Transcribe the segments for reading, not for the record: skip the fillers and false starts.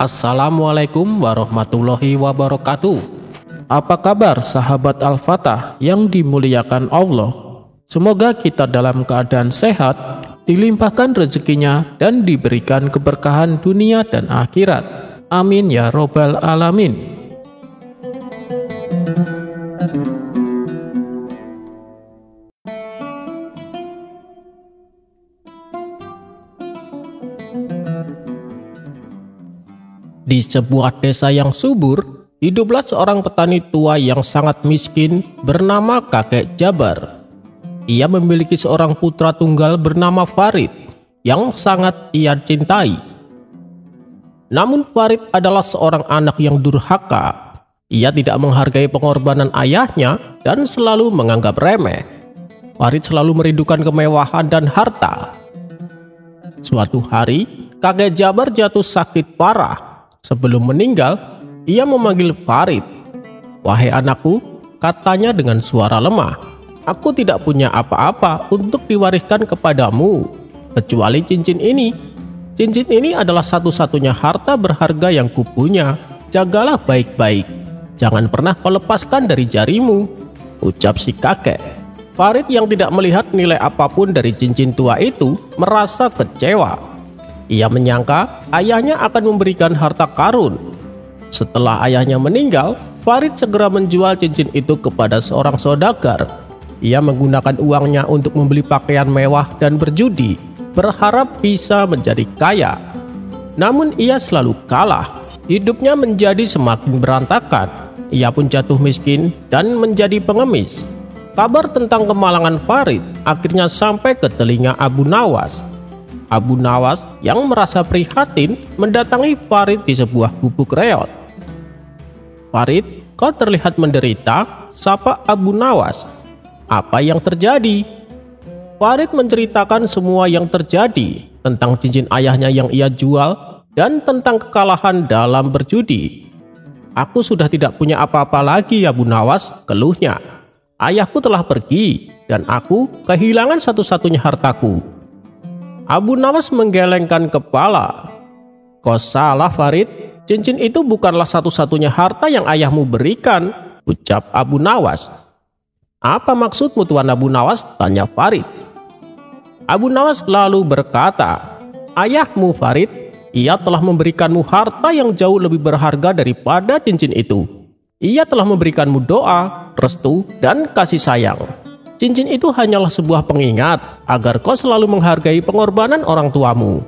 Assalamualaikum warahmatullahi wabarakatuh. Apa kabar sahabat Al-Fatah yang dimuliakan Allah? Semoga kita dalam keadaan sehat, dilimpahkan rezekinya dan diberikan keberkahan dunia dan akhirat. Amin ya robbal alamin. Di sebuah desa yang subur, hiduplah seorang petani tua yang sangat miskin bernama Kakek Jabar. Ia memiliki seorang putra tunggal bernama Farid yang sangat ia cintai. Namun Farid adalah seorang anak yang durhaka. Ia tidak menghargai pengorbanan ayahnya dan selalu menganggap remeh. Farid selalu merindukan kemewahan dan harta. Suatu hari, Kakek Jabar jatuh sakit parah. Sebelum meninggal, ia memanggil Farid. "Wahai anakku," katanya dengan suara lemah, "aku tidak punya apa-apa untuk diwariskan kepadamu, kecuali cincin ini. Cincin ini adalah satu-satunya harta berharga yang kupunya. Jagalah baik-baik. Jangan pernah kau lepaskan dari jarimu," ucap si kakek. Farid yang tidak melihat nilai apapun dari cincin tua itu merasa kecewa. Ia menyangka ayahnya akan memberikan harta karun. Setelah ayahnya meninggal, Farid segera menjual cincin itu kepada seorang saudagar. Ia menggunakan uangnya untuk membeli pakaian mewah dan berjudi, berharap bisa menjadi kaya. Namun ia selalu kalah. Hidupnya menjadi semakin berantakan. Ia pun jatuh miskin dan menjadi pengemis. Kabar tentang kemalangan Farid akhirnya sampai ke telinga Abu Nawas. Abu Nawas yang merasa prihatin mendatangi Farid di sebuah gubuk reot. "Farid, kau terlihat menderita," sapa Abu Nawas. "Apa yang terjadi?" Farid menceritakan semua yang terjadi, tentang cincin ayahnya yang ia jual dan tentang kekalahan dalam berjudi. "Aku sudah tidak punya apa-apa lagi, Abu Nawas," keluhnya. "Ayahku telah pergi dan aku kehilangan satu-satunya hartaku." Abu Nawas menggelengkan kepala. "Kau salah, Farid. Cincin itu bukanlah satu-satunya harta yang ayahmu berikan," ucap Abu Nawas. "Apa maksudmu, Tuan Abu Nawas?" tanya Farid. Abu Nawas lalu berkata, "Ayahmu, Farid, ia telah memberikanmu harta yang jauh lebih berharga daripada cincin itu. Ia telah memberikanmu doa, restu, dan kasih sayang. Cincin itu hanyalah sebuah pengingat agar kau selalu menghargai pengorbanan orang tuamu.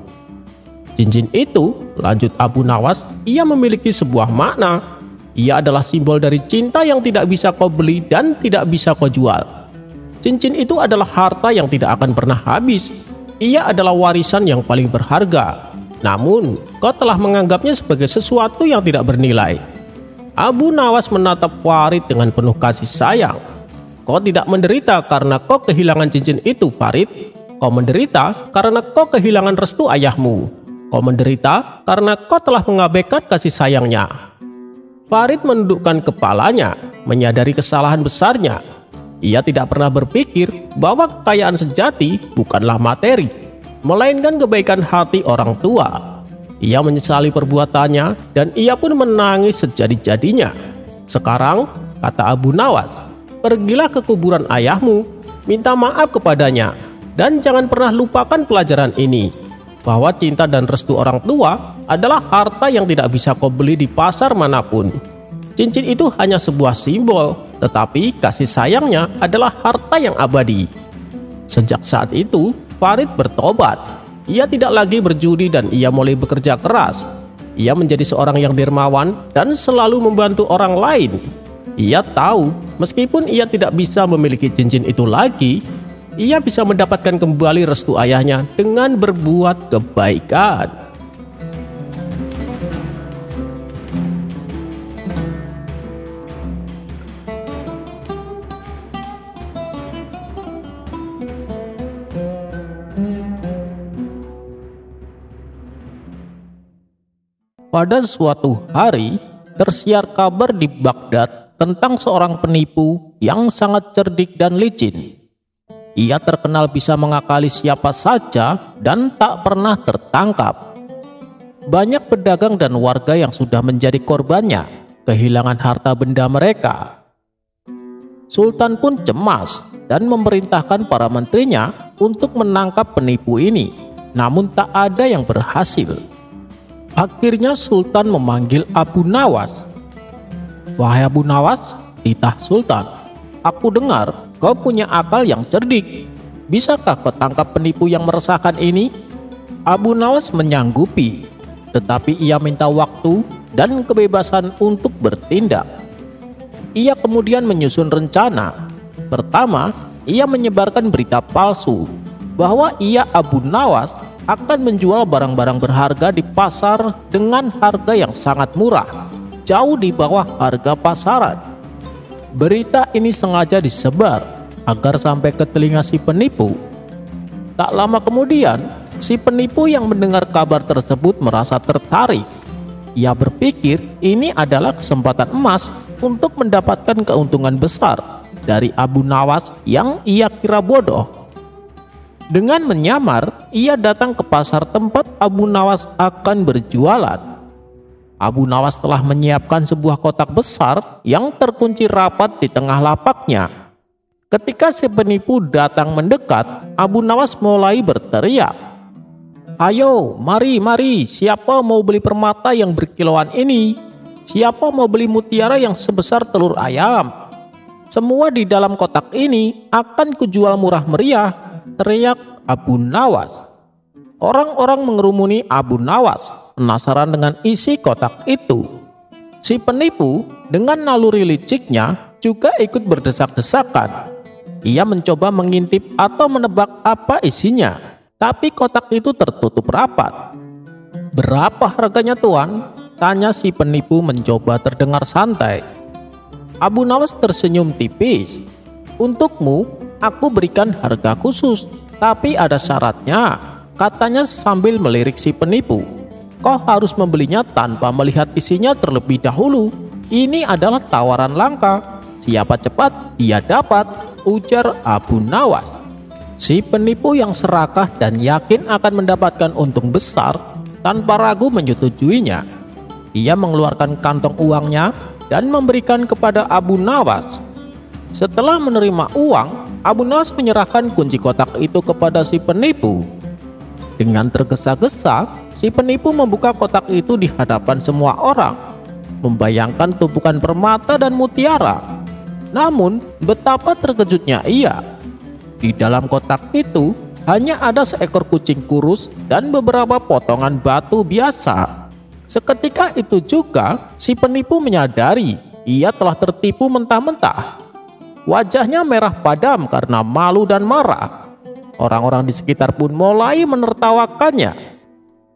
Cincin itu," lanjut Abu Nawas, "ia memiliki sebuah makna. Ia adalah simbol dari cinta yang tidak bisa kau beli dan tidak bisa kau jual. Cincin itu adalah harta yang tidak akan pernah habis. Ia adalah warisan yang paling berharga. Namun, kau telah menganggapnya sebagai sesuatu yang tidak bernilai." Abu Nawas menatap Farid dengan penuh kasih sayang. "Kau tidak menderita karena kau kehilangan cincin itu, Farid. Kau menderita karena kau kehilangan restu ayahmu. Kau menderita karena kau telah mengabaikan kasih sayangnya." Farid menundukkan kepalanya, menyadari kesalahan besarnya. Ia tidak pernah berpikir bahwa kekayaan sejati bukanlah materi, melainkan kebaikan hati orang tua. Ia menyesali perbuatannya dan ia pun menangis sejadi-jadinya. "Sekarang," kata Abu Nawas, "pergilah ke kuburan ayahmu, minta maaf kepadanya, dan jangan pernah lupakan pelajaran ini, bahwa cinta dan restu orang tua adalah harta yang tidak bisa kau beli di pasar manapun. Cincin itu hanya sebuah simbol, tetapi kasih sayangnya adalah harta yang abadi." Sejak saat itu, Farid bertobat. Ia tidak lagi berjudi dan ia mulai bekerja keras. Ia menjadi seorang yang dermawan dan selalu membantu orang lain. Ia tahu, meskipun ia tidak bisa memiliki cincin itu lagi, ia bisa mendapatkan kembali restu ayahnya dengan berbuat kebaikan. Pada suatu hari, tersiar kabar di Baghdad tentang seorang penipu yang sangat cerdik dan licin. Ia terkenal bisa mengakali siapa saja dan tak pernah tertangkap. Banyak pedagang dan warga yang sudah menjadi korbannya kehilangan harta benda mereka. Sultan pun cemas dan memerintahkan para menterinya untuk menangkap penipu ini, namun tak ada yang berhasil. Akhirnya Sultan memanggil Abu Nawas. "Wahai Abu Nawas," titah Sultan, "aku dengar kau punya akal yang cerdik. Bisakah kau tangkap penipu yang meresahkan ini?" Abu Nawas menyanggupi, tetapi ia minta waktu dan kebebasan untuk bertindak. Ia kemudian menyusun rencana. Pertama, ia menyebarkan berita palsu bahwa ia, Abu Nawas, akan menjual barang-barang berharga di pasar dengan harga yang sangat murah, jauh di bawah harga pasaran. Berita ini sengaja disebar agar sampai ke telinga si penipu. Tak lama kemudian, si penipu yang mendengar kabar tersebut merasa tertarik. Ia berpikir ini adalah kesempatan emas untuk mendapatkan keuntungan besar dari Abu Nawas yang ia kira bodoh. Dengan menyamar, ia datang ke pasar tempat Abu Nawas akan berjualan. Abu Nawas telah menyiapkan sebuah kotak besar yang terkunci rapat di tengah lapaknya. Ketika si penipu datang mendekat, Abu Nawas mulai berteriak, "Ayo, mari, siapa mau beli permata yang berkilauan ini? Siapa mau beli mutiara yang sebesar telur ayam? Semua di dalam kotak ini akan kujual murah meriah," teriak Abu Nawas. Orang-orang mengerumuni Abu Nawas, penasaran dengan isi kotak itu. Si penipu dengan naluri liciknya juga ikut berdesak-desakan. Ia mencoba mengintip atau menebak apa isinya, tapi kotak itu tertutup rapat. "Berapa harganya, Tuan?" tanya si penipu mencoba terdengar santai. Abu Nawas tersenyum tipis. "Untukmu, aku berikan harga khusus, tapi ada syaratnya," katanya sambil melirik si penipu. "Kau harus membelinya tanpa melihat isinya terlebih dahulu. Ini adalah tawaran langka. Siapa cepat, dia dapat," ujar Abu Nawas. Si penipu yang serakah dan yakin akan mendapatkan untung besar tanpa ragu menyetujuinya. Ia mengeluarkan kantong uangnya dan memberikan kepada Abu Nawas. Setelah menerima uang, Abu Nawas menyerahkan kunci kotak itu kepada si penipu. Dengan tergesa-gesa, si penipu membuka kotak itu di hadapan semua orang, membayangkan tumpukan permata dan mutiara. Namun, betapa terkejutnya ia. Di dalam kotak itu hanya ada seekor kucing kurus dan beberapa potongan batu biasa. Seketika itu juga si penipu menyadari ia telah tertipu mentah-mentah. Wajahnya merah padam karena malu dan marah. Orang-orang di sekitar pun mulai menertawakannya.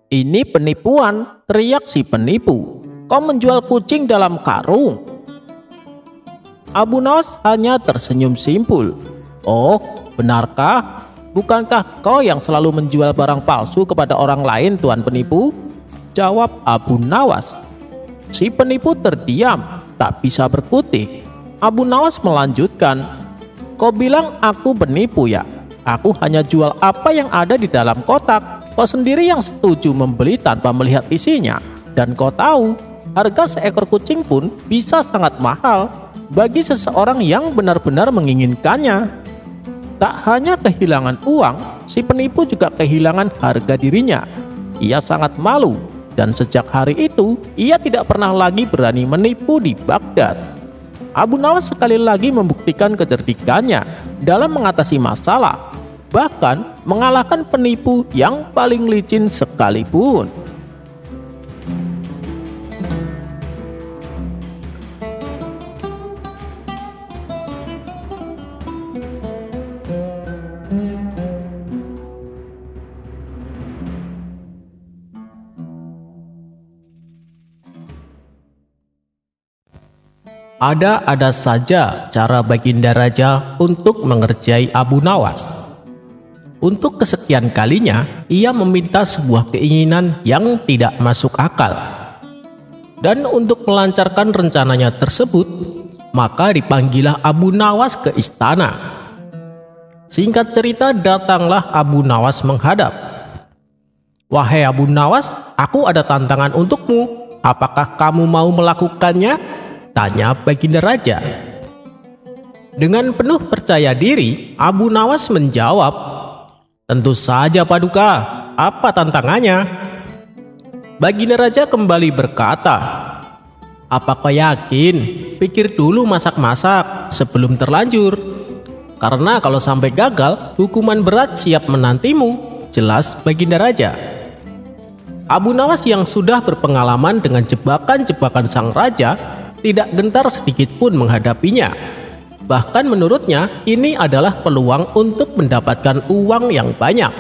"Ini penipuan," teriak si penipu. "Kau menjual kucing dalam karung." Abu Nawas hanya tersenyum simpul. "Oh, benarkah? Bukankah kau yang selalu menjual barang palsu kepada orang lain, Tuan penipu?" jawab Abu Nawas. Si penipu terdiam, tak bisa berkutik. Abu Nawas melanjutkan, "Kau bilang aku penipu ya? Aku hanya jual apa yang ada di dalam kotak. Kau sendiri yang setuju membeli tanpa melihat isinya. Dan kau tahu, harga seekor kucing pun bisa sangat mahal bagi seseorang yang benar-benar menginginkannya." Tak hanya kehilangan uang, si penipu juga kehilangan harga dirinya. Ia sangat malu, dan sejak hari itu ia tidak pernah lagi berani menipu di Baghdad. Abu Nawas sekali lagi membuktikan kecerdikannya dalam mengatasi masalah, bahkan mengalahkan penipu yang paling licin sekalipun. Ada saja cara Baginda Raja untuk mengerjai Abu Nawas. Untuk kesekian kalinya, ia meminta sebuah keinginan yang tidak masuk akal. Dan untuk melancarkan rencananya tersebut, maka dipanggillah Abu Nawas ke istana. Singkat cerita, datanglah Abu Nawas menghadap. "Wahai Abu Nawas, Aku ada tantangan untukmu. Apakah kamu mau melakukannya? Tanya Baginda Raja. Dengan penuh percaya diri, Abu Nawas menjawab, tentu saja Paduka, apa tantangannya? Baginda Raja kembali berkata, apa kau yakin? Pikir dulu masak-masak sebelum terlanjur. Karena kalau sampai gagal, hukuman berat siap menantimu, jelas Baginda Raja. Abu Nawas yang sudah berpengalaman dengan jebakan-jebakan sang raja tidak gentar sedikit pun menghadapinya. Bahkan menurutnya ini adalah peluang untuk mendapatkan uang yang banyak.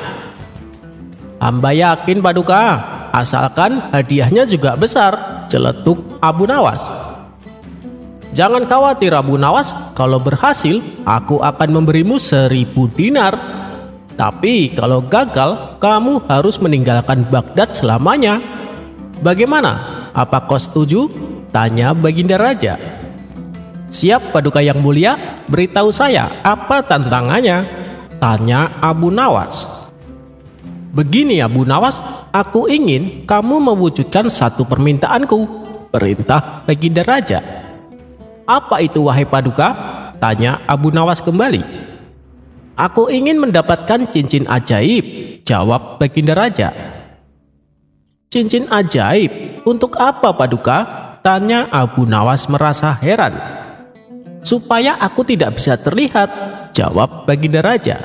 Hamba yakin Paduka, asalkan hadiahnya juga besar, celetuk Abu Nawas. Jangan khawatir Abu Nawas, kalau berhasil aku akan memberimu 1000 dinar. Tapi kalau gagal, kamu harus meninggalkan Baghdad selamanya. Bagaimana? Apa kau setuju? Tanya Baginda Raja. Siap Paduka yang mulia, beritahu saya apa tantangannya? Tanya Abu Nawas. Begini Abu Nawas, aku ingin kamu mewujudkan satu permintaanku, perintah Baginda Raja. Apa itu wahai Paduka? Tanya Abu Nawas kembali. Aku ingin mendapatkan cincin ajaib, jawab Baginda Raja. Cincin ajaib? Untuk apa Paduka? Tanya Abu Nawas merasa heran. Supaya aku tidak bisa terlihat, jawab Baginda Raja.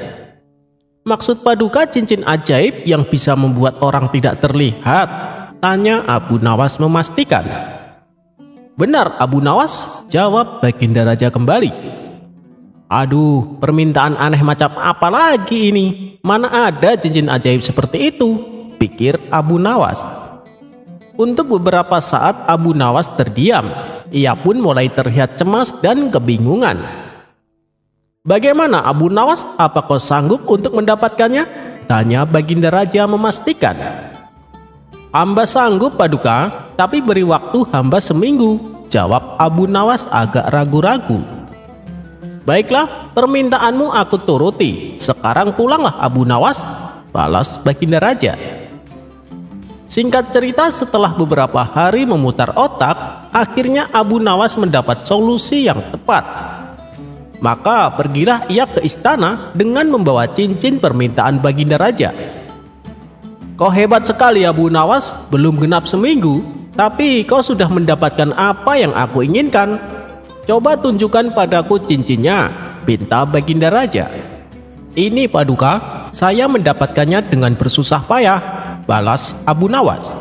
Maksud Paduka cincin ajaib yang bisa membuat orang tidak terlihat? Tanya Abu Nawas memastikan. Benar Abu Nawas, jawab Baginda Raja kembali. Aduh, permintaan aneh macam apa lagi ini? Mana ada cincin ajaib seperti itu? Pikir Abu Nawas. Untuk beberapa saat Abu Nawas terdiam. Ia pun mulai terlihat cemas dan kebingungan. Bagaimana Abu Nawas? Apa kau sanggup untuk mendapatkannya? Tanya Baginda Raja memastikan. Hamba sanggup Paduka, tapi beri waktu hamba seminggu, jawab Abu Nawas agak ragu-ragu. Baiklah, permintaanmu aku turuti. Sekarang pulanglah Abu Nawas, balas Baginda Raja. Singkat cerita, setelah beberapa hari memutar otak, akhirnya Abu Nawas mendapat solusi yang tepat. Maka pergilah ia ke istana dengan membawa cincin permintaan Baginda Raja. Kau hebat sekali Abu Nawas, belum genap seminggu, tapi kau sudah mendapatkan apa yang aku inginkan. Coba tunjukkan padaku cincinnya, pinta Baginda Raja. Ini Paduka, saya mendapatkannya dengan bersusah payah, balas Abu Nawas.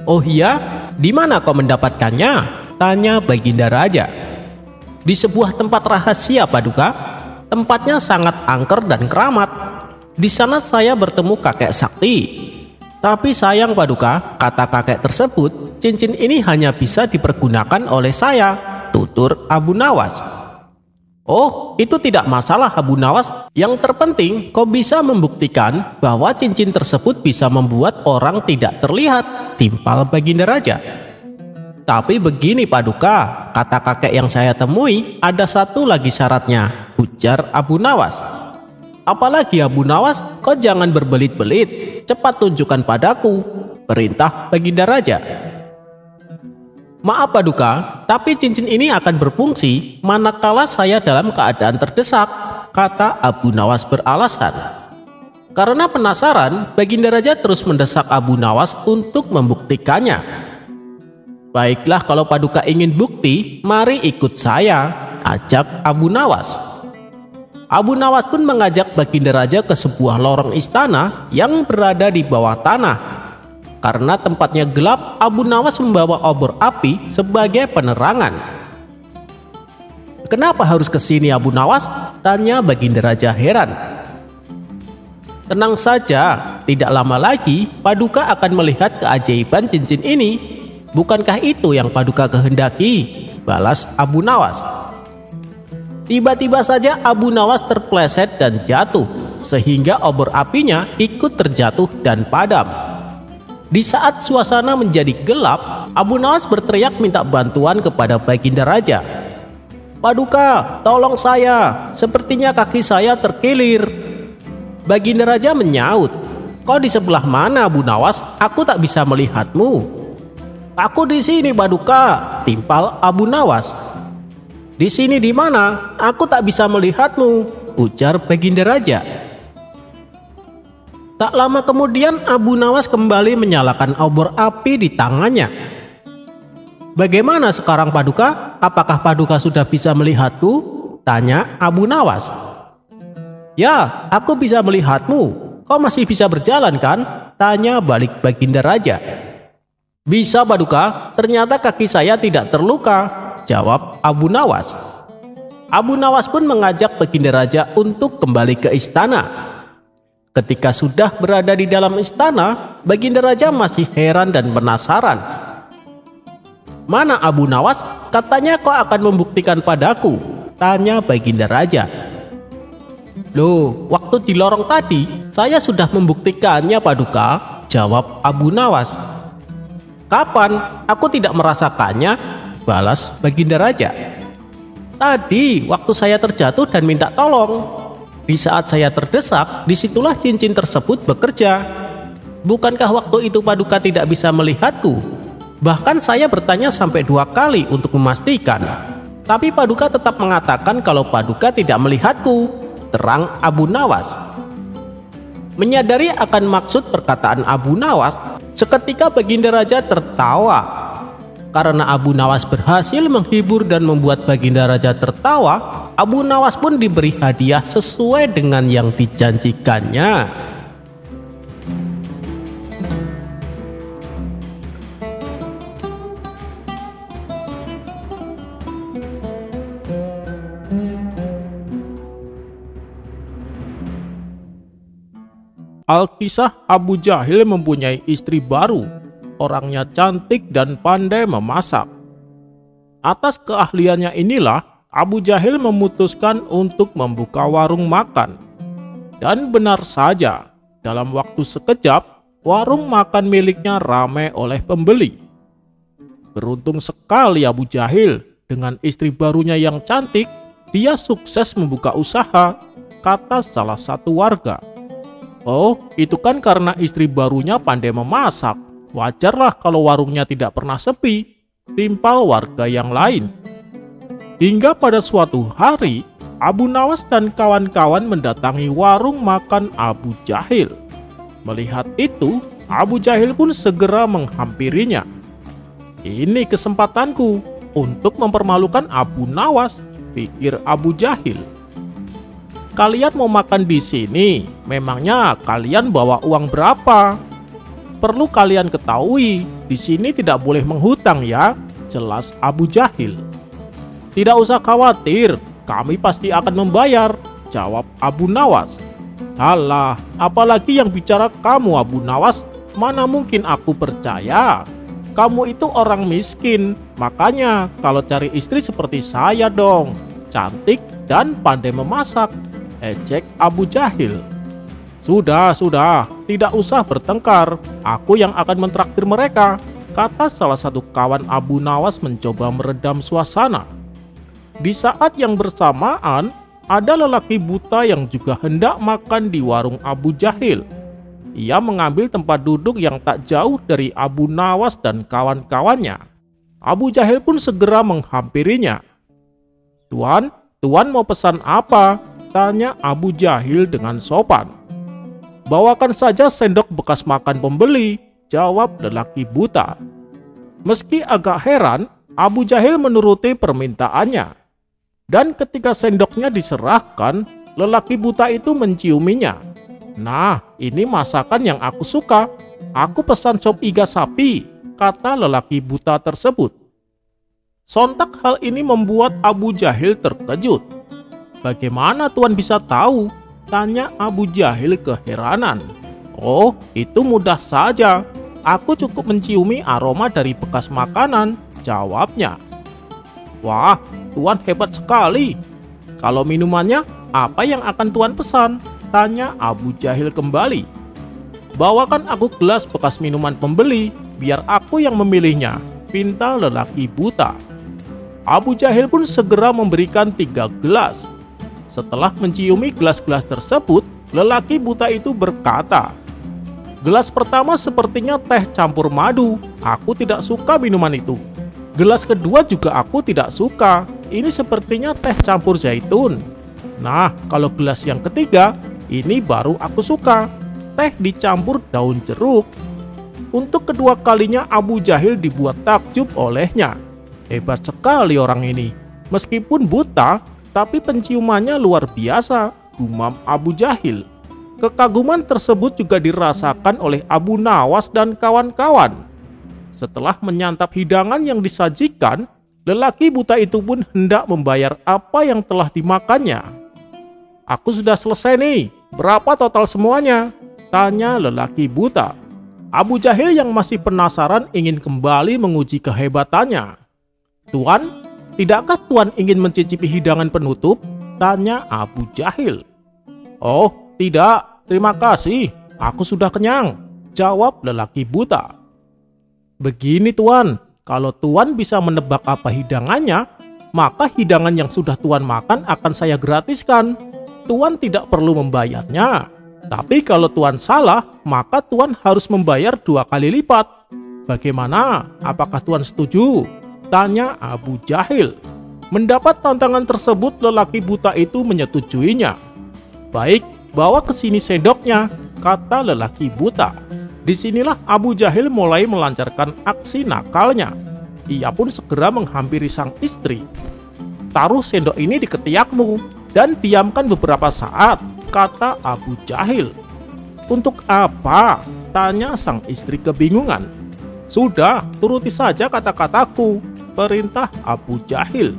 Oh iya, di mana kau mendapatkannya? Tanya Baginda Raja. Di sebuah tempat rahasia Paduka. Tempatnya sangat angker dan keramat. Di sana saya bertemu kakek sakti. Tapi sayang Paduka, kata kakek tersebut, cincin ini hanya bisa dipergunakan oleh saya, tutur Abu Nawas. Oh, itu tidak masalah Abu Nawas. Yang terpenting kau bisa membuktikan bahwa cincin tersebut bisa membuat orang tidak terlihat, timpal Baginda Raja. Tapi begini Paduka, kata kakek yang saya temui, ada satu lagi syaratnya, ujar Abu Nawas. Apalagi Abu Nawas, kau jangan berbelit-belit, cepat tunjukkan padaku, perintah Baginda Raja. Maaf Paduka, tapi cincin ini akan berfungsi manakala saya dalam keadaan terdesak, kata Abu Nawas beralasan. Karena penasaran, Baginda Raja terus mendesak Abu Nawas untuk membuktikannya. Baiklah, kalau Paduka ingin bukti, mari ikut saya, ajak Abu Nawas. Abu Nawas pun mengajak Baginda Raja ke sebuah lorong istana yang berada di bawah tanah. Karena tempatnya gelap, Abu Nawas membawa obor api sebagai penerangan. Kenapa harus ke sini Abu Nawas? Tanya Baginda Raja heran. Tenang saja, tidak lama lagi Paduka akan melihat keajaiban cincin ini. Bukankah itu yang Paduka kehendaki? Balas Abu Nawas. Tiba-tiba saja Abu Nawas terpleset dan jatuh, sehingga obor apinya ikut terjatuh dan padam. Di saat suasana menjadi gelap, Abu Nawas berteriak minta bantuan kepada Baginda Raja. Paduka, tolong saya, sepertinya kaki saya terkilir. Baginda Raja menyaut, Kau di sebelah mana, Abu Nawas? Aku tak bisa melihatmu. Aku di sini, Paduka, timpal Abu Nawas. Di sini di mana? Aku tak bisa melihatmu, ujar Baginda Raja. Tak lama kemudian Abu Nawas kembali menyalakan obor api di tangannya. Bagaimana sekarang, Paduka? Apakah Paduka sudah bisa melihatku? Tanya Abu Nawas. Ya, aku bisa melihatmu. Kau masih bisa berjalan kan? Tanya balik Baginda Raja. Bisa, Paduka, ternyata kaki saya tidak terluka, jawab Abu Nawas. Abu Nawas pun mengajak Baginda Raja untuk kembali ke istana. Ketika sudah berada di dalam istana, Baginda Raja masih heran dan penasaran. Mana Abu Nawas? Katanya kau akan membuktikan padaku, tanya Baginda Raja. Loh, waktu di lorong tadi saya sudah membuktikannya, Paduka, jawab Abu Nawas. Kapan? Aku tidak merasakannya, balas Baginda Raja. Tadi waktu saya terjatuh dan minta tolong. Di saat saya terdesak, disitulah cincin tersebut bekerja. Bukankah waktu itu Paduka tidak bisa melihatku? Bahkan saya bertanya sampai 2 kali untuk memastikan. Tapi Paduka tetap mengatakan kalau Paduka tidak melihatku, terang Abu Nawas. Menyadari akan maksud perkataan Abu Nawas, seketika Baginda Raja tertawa. Karena Abu Nawas berhasil menghibur dan membuat Baginda Raja tertawa, Abu Nawas pun diberi hadiah sesuai dengan yang dijanjikannya. Alkisah Abu Jahil mempunyai istri baru. Orangnya cantik dan pandai memasak. Atas keahliannya inilah Abu Jahil memutuskan untuk membuka warung makan. Dan benar saja, dalam waktu sekejap, warung makan miliknya ramai oleh pembeli. Beruntung sekali Abu Jahil, dengan istri barunya yang cantik, dia sukses membuka usaha, kata salah satu warga. Oh, itu kan karena istri barunya pandai memasak. Wajarlah kalau warungnya tidak pernah sepi, timpal warga yang lain. Hingga pada suatu hari, Abu Nawas dan kawan-kawan mendatangi warung makan Abu Jahil. Melihat itu, Abu Jahil pun segera menghampirinya. Ini kesempatanku untuk mempermalukan Abu Nawas, pikir Abu Jahil. Kalian mau makan di sini, memangnya kalian bawa uang berapa? Perlu kalian ketahui, di sini tidak boleh menghutang ya, jelas Abu Jahil. Tidak usah khawatir, kami pasti akan membayar, jawab Abu Nawas. Halah, apalagi yang bicara kamu Abu Nawas, mana mungkin aku percaya. Kamu itu orang miskin, makanya kalau cari istri seperti saya dong, cantik dan pandai memasak, ejek Abu Jahil. Sudah, tidak usah bertengkar, aku yang akan mentraktir mereka, kata salah satu kawan Abu Nawas mencoba meredam suasana. Di saat yang bersamaan, ada lelaki buta yang juga hendak makan di warung Abu Jahil. Ia mengambil tempat duduk yang tak jauh dari Abu Nawas dan kawan-kawannya. Abu Jahil pun segera menghampirinya. Tuan mau pesan apa? Tanya Abu Jahil dengan sopan. Bawakan saja sendok bekas makan pembeli, jawab lelaki buta. Meski agak heran, Abu Jahil menuruti permintaannya. Dan ketika sendoknya diserahkan, lelaki buta itu menciuminya. Nah, ini masakan yang aku suka. Aku pesan sop iga sapi, kata lelaki buta tersebut. Sontak hal ini membuat Abu Jahil terkejut. Bagaimana Tuan bisa tahu? Tanya Abu Jahil keheranan. Oh, itu mudah saja. Aku cukup menciumi aroma dari bekas makanan, jawabnya. Wah, Tuan hebat sekali. Kalau minumannya, apa yang akan Tuan pesan? Tanya Abu Jahil kembali. Bawakan aku gelas bekas minuman pembeli, biar aku yang memilihnya, pinta lelaki buta. Abu Jahil pun segera memberikan 3 gelas. Setelah menciumi gelas-gelas tersebut, lelaki buta itu berkata, Gelas pertama sepertinya teh campur madu. Aku tidak suka minuman itu. Gelas kedua juga aku tidak suka. Ini sepertinya teh campur zaitun. Nah, kalau gelas yang ketiga, ini baru aku suka. Teh dicampur daun jeruk. Untuk kedua kalinya Abu Jahil dibuat takjub olehnya. Hebat sekali orang ini. Meskipun buta, tapi penciumannya luar biasa, gumam Abu Jahil. Kekaguman tersebut juga dirasakan oleh Abu Nawas dan kawan-kawan. Setelah menyantap hidangan yang disajikan, lelaki buta itu pun hendak membayar apa yang telah dimakannya. "Aku sudah selesai nih, berapa total semuanya?" tanya lelaki buta. Abu Jahil yang masih penasaran ingin kembali menguji kehebatannya. "Tuan, tidakkah Tuan ingin mencicipi hidangan penutup?" tanya Abu Jahil. "Oh, tidak, terima kasih. Aku sudah kenyang," jawab lelaki buta. "Begini Tuan, kalau Tuan bisa menebak apa hidangannya, maka hidangan yang sudah Tuan makan akan saya gratiskan. Tuan tidak perlu membayarnya. Tapi kalau Tuan salah, maka Tuan harus membayar 2 kali lipat. Bagaimana? Apakah Tuan setuju?" tanya Abu Jahil. Mendapat tantangan tersebut, lelaki buta itu menyetujuinya. "Baik, bawa ke sini sendoknya," kata lelaki buta. Disinilah Abu Jahil mulai melancarkan aksi nakalnya. Ia pun segera menghampiri sang istri. "Taruh sendok ini di ketiakmu dan diamkan beberapa saat," kata Abu Jahil. "Untuk apa?" tanya sang istri kebingungan. "Sudah, turuti saja kata-kataku," perintah Abu Jahil.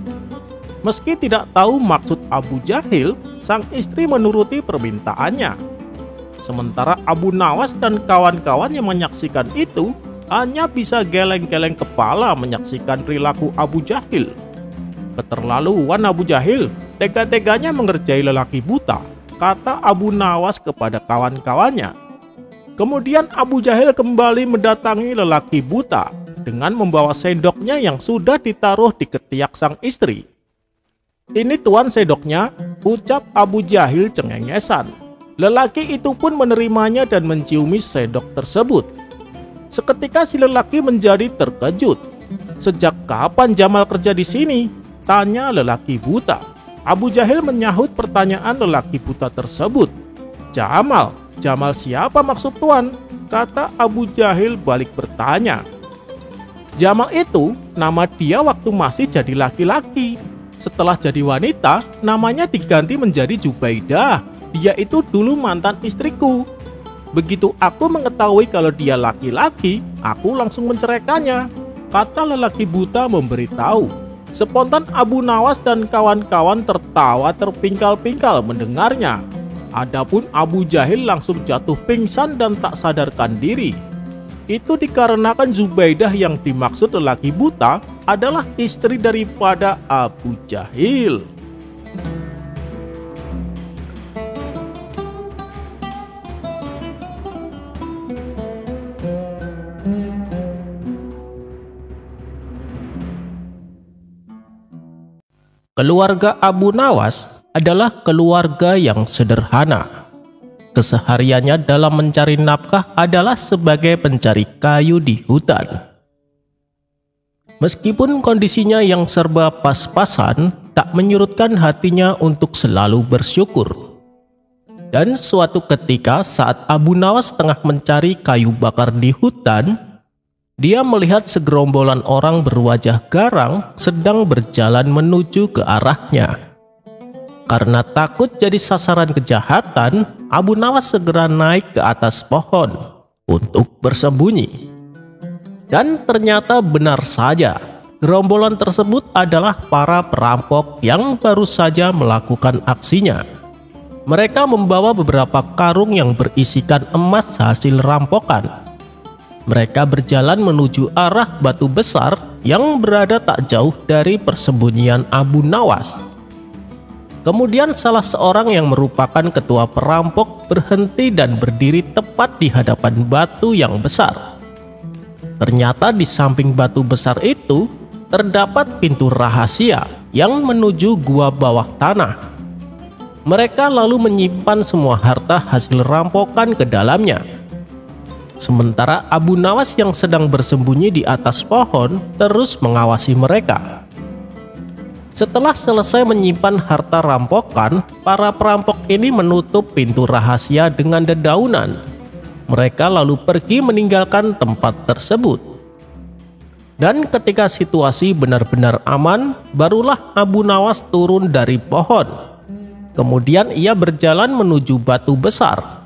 Meski tidak tahu maksud Abu Jahil, sang istri menuruti permintaannya. Sementara Abu Nawas dan kawan-kawan yang menyaksikan itu hanya bisa geleng-geleng kepala menyaksikan perilaku Abu Jahil. "Keterlaluan Abu Jahil, tega-teganya mengerjai lelaki buta," kata Abu Nawas kepada kawan-kawannya. Kemudian Abu Jahil kembali mendatangi lelaki buta dengan membawa sendoknya yang sudah ditaruh di ketiak sang istri. "Ini Tuan sendoknya," ucap Abu Jahil cengengesan. Lelaki itu pun menerimanya dan menciumi sendok tersebut. Seketika si lelaki menjadi terkejut. "Sejak kapan Jamal kerja di sini?" tanya lelaki buta. Abu Jahil menyahut pertanyaan lelaki buta tersebut. "Jamal? Jamal siapa maksud Tuan?" kata Abu Jahil balik bertanya. "Jamal itu nama dia waktu masih jadi laki-laki. Setelah jadi wanita, namanya diganti menjadi Jubaidah. Dia itu dulu mantan istriku. Begitu aku mengetahui kalau dia laki-laki, aku langsung menceraikannya," kata lelaki buta memberitahu. Spontan Abu Nawas dan kawan-kawan tertawa terpingkal-pingkal mendengarnya. Adapun Abu Jahil langsung jatuh pingsan dan tak sadarkan diri. Itu dikarenakan Zubaidah yang dimaksud lelaki buta adalah istri daripada Abu Jahil. Keluarga Abu Nawas adalah keluarga yang sederhana. Kesehariannya dalam mencari nafkah adalah sebagai pencari kayu di hutan. Meskipun kondisinya yang serba pas-pasan, tak menyurutkan hatinya untuk selalu bersyukur. Dan suatu ketika saat Abu Nawas tengah mencari kayu bakar di hutan, dia melihat segerombolan orang berwajah garang sedang berjalan menuju ke arahnya. Karena takut jadi sasaran kejahatan, Abu Nawas segera naik ke atas pohon untuk bersembunyi. Dan ternyata benar saja, gerombolan tersebut adalah para perampok yang baru saja melakukan aksinya. Mereka membawa beberapa karung yang berisikan emas hasil rampokan. Mereka berjalan menuju arah batu besar yang berada tak jauh dari persembunyian Abu Nawas. Kemudian salah seorang yang merupakan ketua perampok berhenti dan berdiri tepat di hadapan batu yang besar. Ternyata di samping batu besar itu terdapat pintu rahasia yang menuju gua bawah tanah. Mereka lalu menyimpan semua harta hasil rampokan ke dalamnya. Sementara Abu Nawas yang sedang bersembunyi di atas pohon terus mengawasi mereka. Setelah selesai menyimpan harta rampokan, para perampok ini menutup pintu rahasia dengan dedaunan. Mereka lalu pergi meninggalkan tempat tersebut. Dan ketika situasi benar-benar aman, barulah Abu Nawas turun dari pohon. Kemudian ia berjalan menuju batu besar.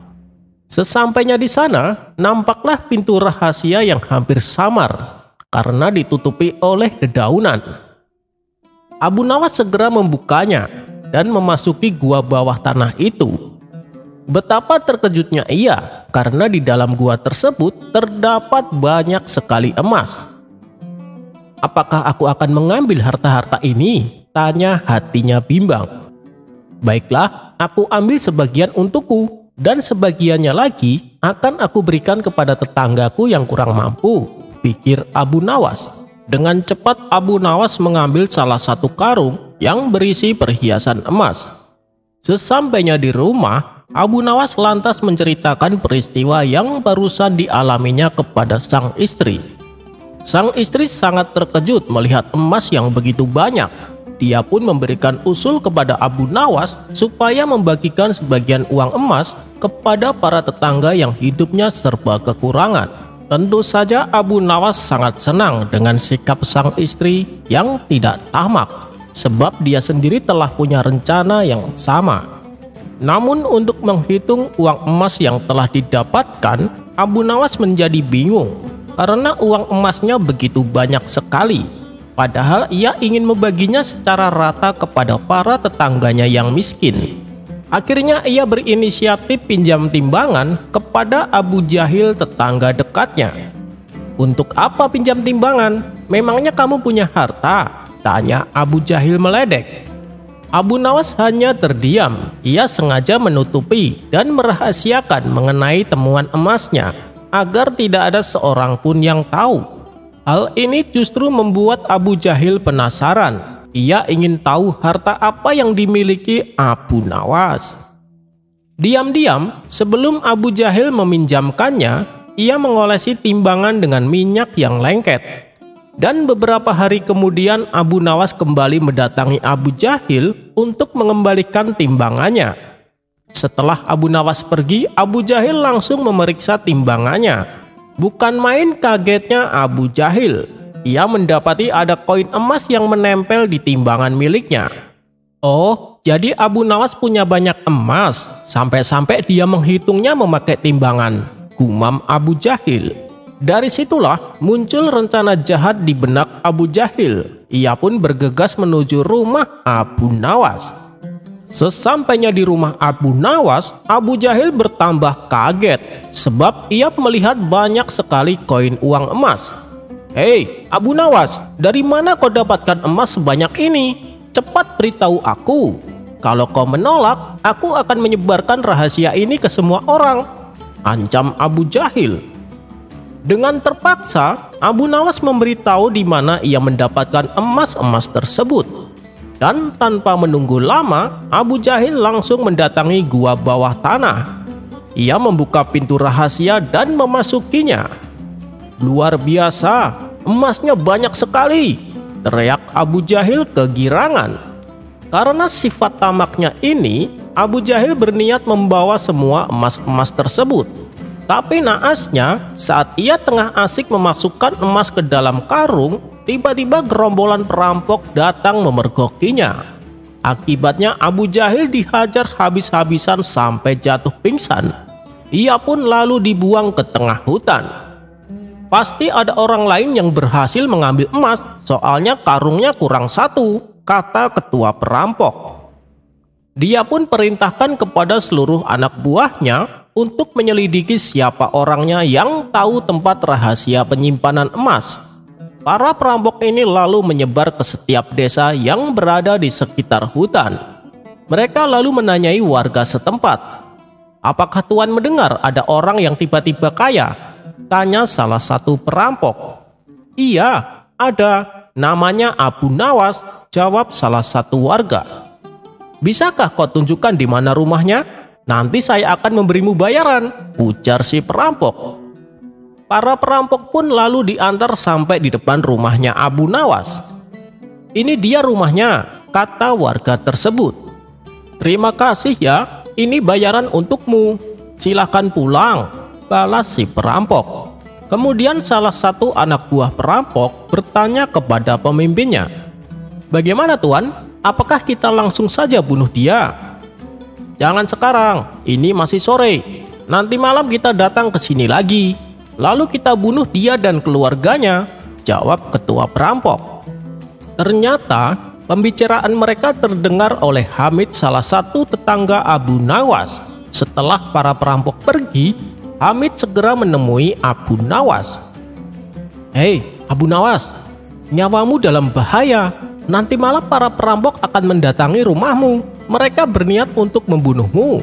Sesampainya di sana, nampaklah pintu rahasia yang hampir samar karena ditutupi oleh dedaunan. Abu Nawas segera membukanya dan memasuki gua bawah tanah itu. Betapa terkejutnya ia karena di dalam gua tersebut terdapat banyak sekali emas. "Apakah aku akan mengambil harta-harta ini?" tanya hatinya bimbang. "Baiklah, aku ambil sebagian untukku, dan sebagiannya lagi akan aku berikan kepada tetanggaku yang kurang mampu," pikir Abu Nawas. Dengan cepat Abu Nawas mengambil salah satu karung yang berisi perhiasan emas. Sesampainya di rumah, Abu Nawas lantas menceritakan peristiwa yang barusan dialaminya kepada sang istri. Sang istri sangat terkejut melihat emas yang begitu banyak. Dia pun memberikan usul kepada Abu Nawas supaya membagikan sebagian uang emas kepada para tetangga yang hidupnya serba kekurangan. Tentu saja Abu Nawas sangat senang dengan sikap sang istri yang tidak tamak, sebab dia sendiri telah punya rencana yang sama. Namun untuk menghitung uang emas yang telah didapatkan, Abu Nawas menjadi bingung karena uang emasnya begitu banyak sekali. Padahal ia ingin membaginya secara rata kepada para tetangganya yang miskin. Akhirnya ia berinisiatif pinjam timbangan kepada Abu Jahil, tetangga dekatnya. "Untuk apa pinjam timbangan? Memangnya kamu punya harta?" tanya Abu Jahil meledek. Abu Nawas hanya terdiam. Ia sengaja menutupi dan merahasiakan mengenai temuan emasnya agar tidak ada seorang pun yang tahu. Hal ini justru membuat Abu Jahil penasaran. Ia ingin tahu harta apa yang dimiliki Abu Nawas. Diam-diam, sebelum Abu Jahil meminjamkannya, ia mengolesi timbangan dengan minyak yang lengket. Dan beberapa hari kemudian Abu Nawas kembali mendatangi Abu Jahil untuk mengembalikan timbangannya. Setelah Abu Nawas pergi, Abu Jahil langsung memeriksa timbangannya. Bukan main kagetnya Abu Jahil. Ia mendapati ada koin emas yang menempel di timbangan miliknya. "Oh, jadi Abu Nawas punya banyak emas, sampai-sampai dia menghitungnya memakai timbangan," gumam Abu Jahil. Dari situlah muncul rencana jahat di benak Abu Jahil. Ia pun bergegas menuju rumah Abu Nawas. Sesampainya di rumah Abu Nawas, Abu Jahil bertambah kaget sebab ia melihat banyak sekali koin uang emas. "Hei Abu Nawas, dari mana kau dapatkan emas sebanyak ini? Cepat beritahu aku. Kalau kau menolak, aku akan menyebarkan rahasia ini ke semua orang," ancam Abu Jahil. Dengan terpaksa, Abu Nawas memberitahu di mana ia mendapatkan emas-emas tersebut. Dan tanpa menunggu lama, Abu Jahil langsung mendatangi gua bawah tanah. Ia membuka pintu rahasia dan memasukinya. "Luar biasa, emasnya banyak sekali," teriak Abu Jahil kegirangan. Karena sifat tamaknya ini, Abu Jahil berniat membawa semua emas-emas tersebut. Tapi naasnya, saat ia tengah asik memasukkan emas ke dalam karung, tiba-tiba gerombolan perampok datang memergokinya. Akibatnya Abu Jahil dihajar habis-habisan sampai jatuh pingsan. Ia pun lalu dibuang ke tengah hutan. "Pasti ada orang lain yang berhasil mengambil emas, soalnya karungnya kurang satu," kata ketua perampok. Dia pun perintahkan kepada seluruh anak buahnya untuk menyelidiki siapa orangnya yang tahu tempat rahasia penyimpanan emas. Para perampok ini lalu menyebar ke setiap desa yang berada di sekitar hutan. Mereka lalu menanyai warga setempat. "Apakah Tuan mendengar ada orang yang tiba-tiba kaya?" tanya salah satu perampok. "Iya, ada. Namanya Abu Nawas," jawab salah satu warga. "Bisakah kau tunjukkan di mana rumahnya? Nanti saya akan memberimu bayaran," ujar si perampok. Para perampok pun lalu diantar sampai di depan rumahnya Abu Nawas. "Ini dia rumahnya," kata warga tersebut. "Terima kasih ya, ini bayaran untukmu. Silahkan pulang," balas si perampok. Kemudian salah satu anak buah perampok bertanya kepada pemimpinnya, "Bagaimana tuan? Apakah kita langsung saja bunuh dia?" "Jangan sekarang, ini masih sore. Nanti malam kita datang ke sini lagi. Lalu kita bunuh dia dan keluarganya," jawab ketua perampok. Ternyata pembicaraan mereka terdengar oleh Hamid, salah satu tetangga Abu Nawas. Setelah para perampok pergi, Hamid segera menemui Abu Nawas. "Hei Abu Nawas, nyawamu dalam bahaya. Nanti malam para perampok akan mendatangi rumahmu. Mereka berniat untuk membunuhmu."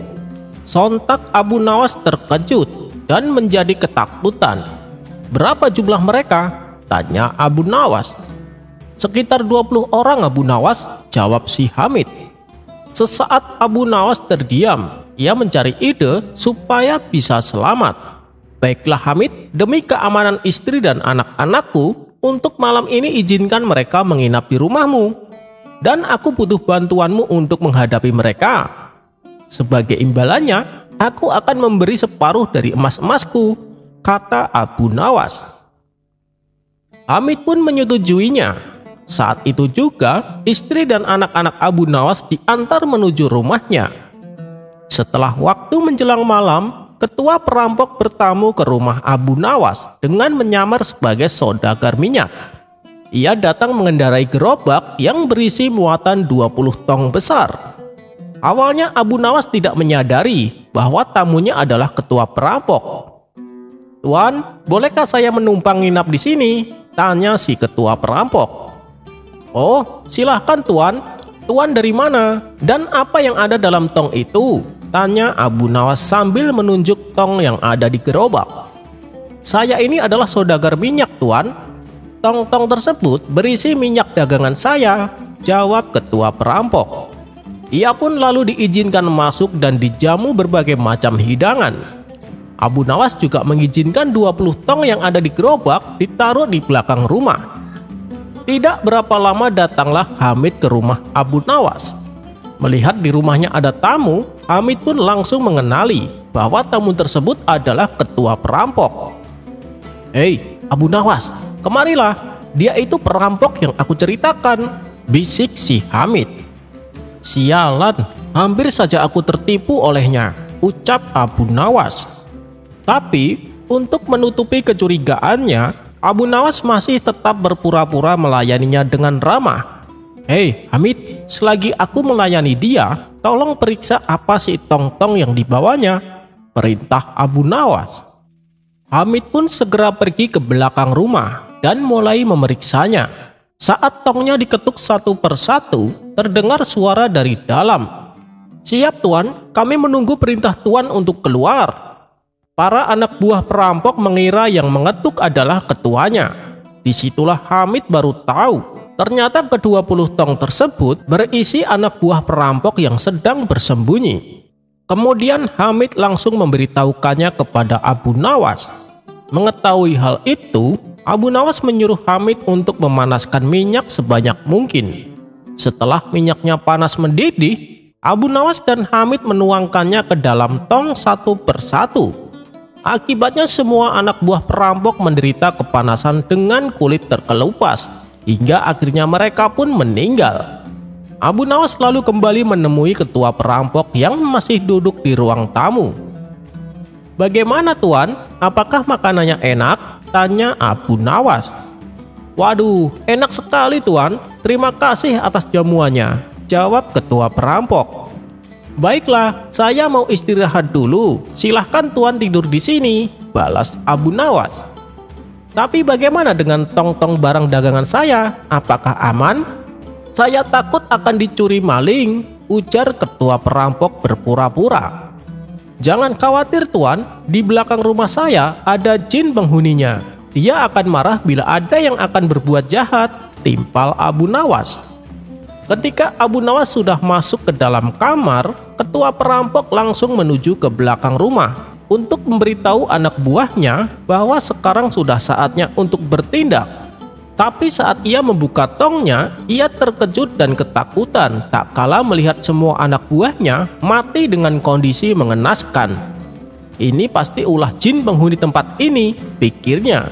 Sontak Abu Nawas terkejut dan menjadi ketakutan. "Berapa jumlah mereka?" tanya Abu Nawas. "Sekitar 20 orang Abu Nawas," jawab si Hamid. Sesaat Abu Nawas terdiam. Ia mencari ide supaya bisa selamat. "Baiklah Hamid, demi keamanan istri dan anak-anakku, untuk malam ini izinkan mereka menginap di rumahmu. Dan aku butuh bantuanmu untuk menghadapi mereka. Sebagai imbalannya, aku akan memberi separuh dari emas-emasku," kata Abu Nawas. Hamid pun menyetujuinya. Saat itu juga, istri dan anak-anak Abu Nawas diantar menuju rumahnya. Setelah waktu menjelang malam, ketua perampok bertamu ke rumah Abu Nawas dengan menyamar sebagai saudagar minyak. Ia datang mengendarai gerobak yang berisi muatan 20 tong besar. Awalnya Abu Nawas tidak menyadari bahwa tamunya adalah ketua perampok. "Tuan, bolehkah saya menumpang nginap di sini?" tanya si ketua perampok. "Oh, silahkan tuan. Tuan dari mana? Dan apa yang ada dalam tong itu?" tanya Abu Nawas sambil menunjuk tong yang ada di gerobak. "Saya ini adalah saudagar minyak, tuan. Tong-tong tersebut berisi minyak dagangan saya," jawab ketua perampok. Ia pun lalu diizinkan masuk dan dijamu berbagai macam hidangan. Abu Nawas juga mengizinkan 20 tong yang ada di gerobak ditaruh di belakang rumah. Tidak berapa lama datanglah Hamid ke rumah Abu Nawas. Melihat di rumahnya ada tamu, Hamid pun langsung mengenali bahwa tamu tersebut adalah ketua perampok. "Hei Abu Nawas, kemarilah. Dia itu perampok yang aku ceritakan," bisik si Hamid. "Sialan, hampir saja aku tertipu olehnya," ucap Abu Nawas. Tapi untuk menutupi kecurigaannya, Abu Nawas masih tetap berpura-pura melayaninya dengan ramah. "Hei Hamid, selagi aku melayani dia, tolong periksa apa si tong-tong yang dibawanya," perintah Abu Nawas. Hamid pun segera pergi ke belakang rumah dan mulai memeriksanya. Saat tongnya diketuk satu persatu, terdengar suara dari dalam. "Siap tuan, kami menunggu perintah tuan untuk keluar." Para anak buah perampok mengira yang mengetuk adalah ketuanya. Disitulah Hamid baru tahu, ternyata ke-20 tong tersebut berisi anak buah perampok yang sedang bersembunyi. Kemudian Hamid langsung memberitahukannya kepada Abu Nawas. Mengetahui hal itu, Abu Nawas menyuruh Hamid untuk memanaskan minyak sebanyak mungkin. Setelah minyaknya panas mendidih, Abu Nawas dan Hamid menuangkannya ke dalam tong satu persatu. Akibatnya semua anak buah perampok menderita kepanasan dengan kulit terkelupas, hingga akhirnya mereka pun meninggal. Abu Nawas lalu kembali menemui ketua perampok yang masih duduk di ruang tamu. "Bagaimana tuan? Apakah makanannya enak?" tanya Abu Nawas. "Waduh, enak sekali tuan. Terima kasih atas jamuannya," jawab ketua perampok. "Baiklah, saya mau istirahat dulu. Silahkan tuan tidur di sini," balas Abu Nawas. "Tapi bagaimana dengan tong-tong barang dagangan saya? Apakah aman?" "Saya takut akan dicuri maling," ujar ketua perampok berpura-pura. "Jangan khawatir tuan, di belakang rumah saya ada jin penghuninya. Dia akan marah bila ada yang akan berbuat jahat," timpal Abu Nawas. Ketika Abu Nawas sudah masuk ke dalam kamar, ketua perampok langsung menuju ke belakang rumah untuk memberitahu anak buahnya bahwa sekarang sudah saatnya untuk bertindak. Tapi saat ia membuka tongnya, ia terkejut dan ketakutan tak kala melihat semua anak buahnya mati dengan kondisi mengenaskan. Ini pasti ulah jin penghuni tempat ini, pikirnya.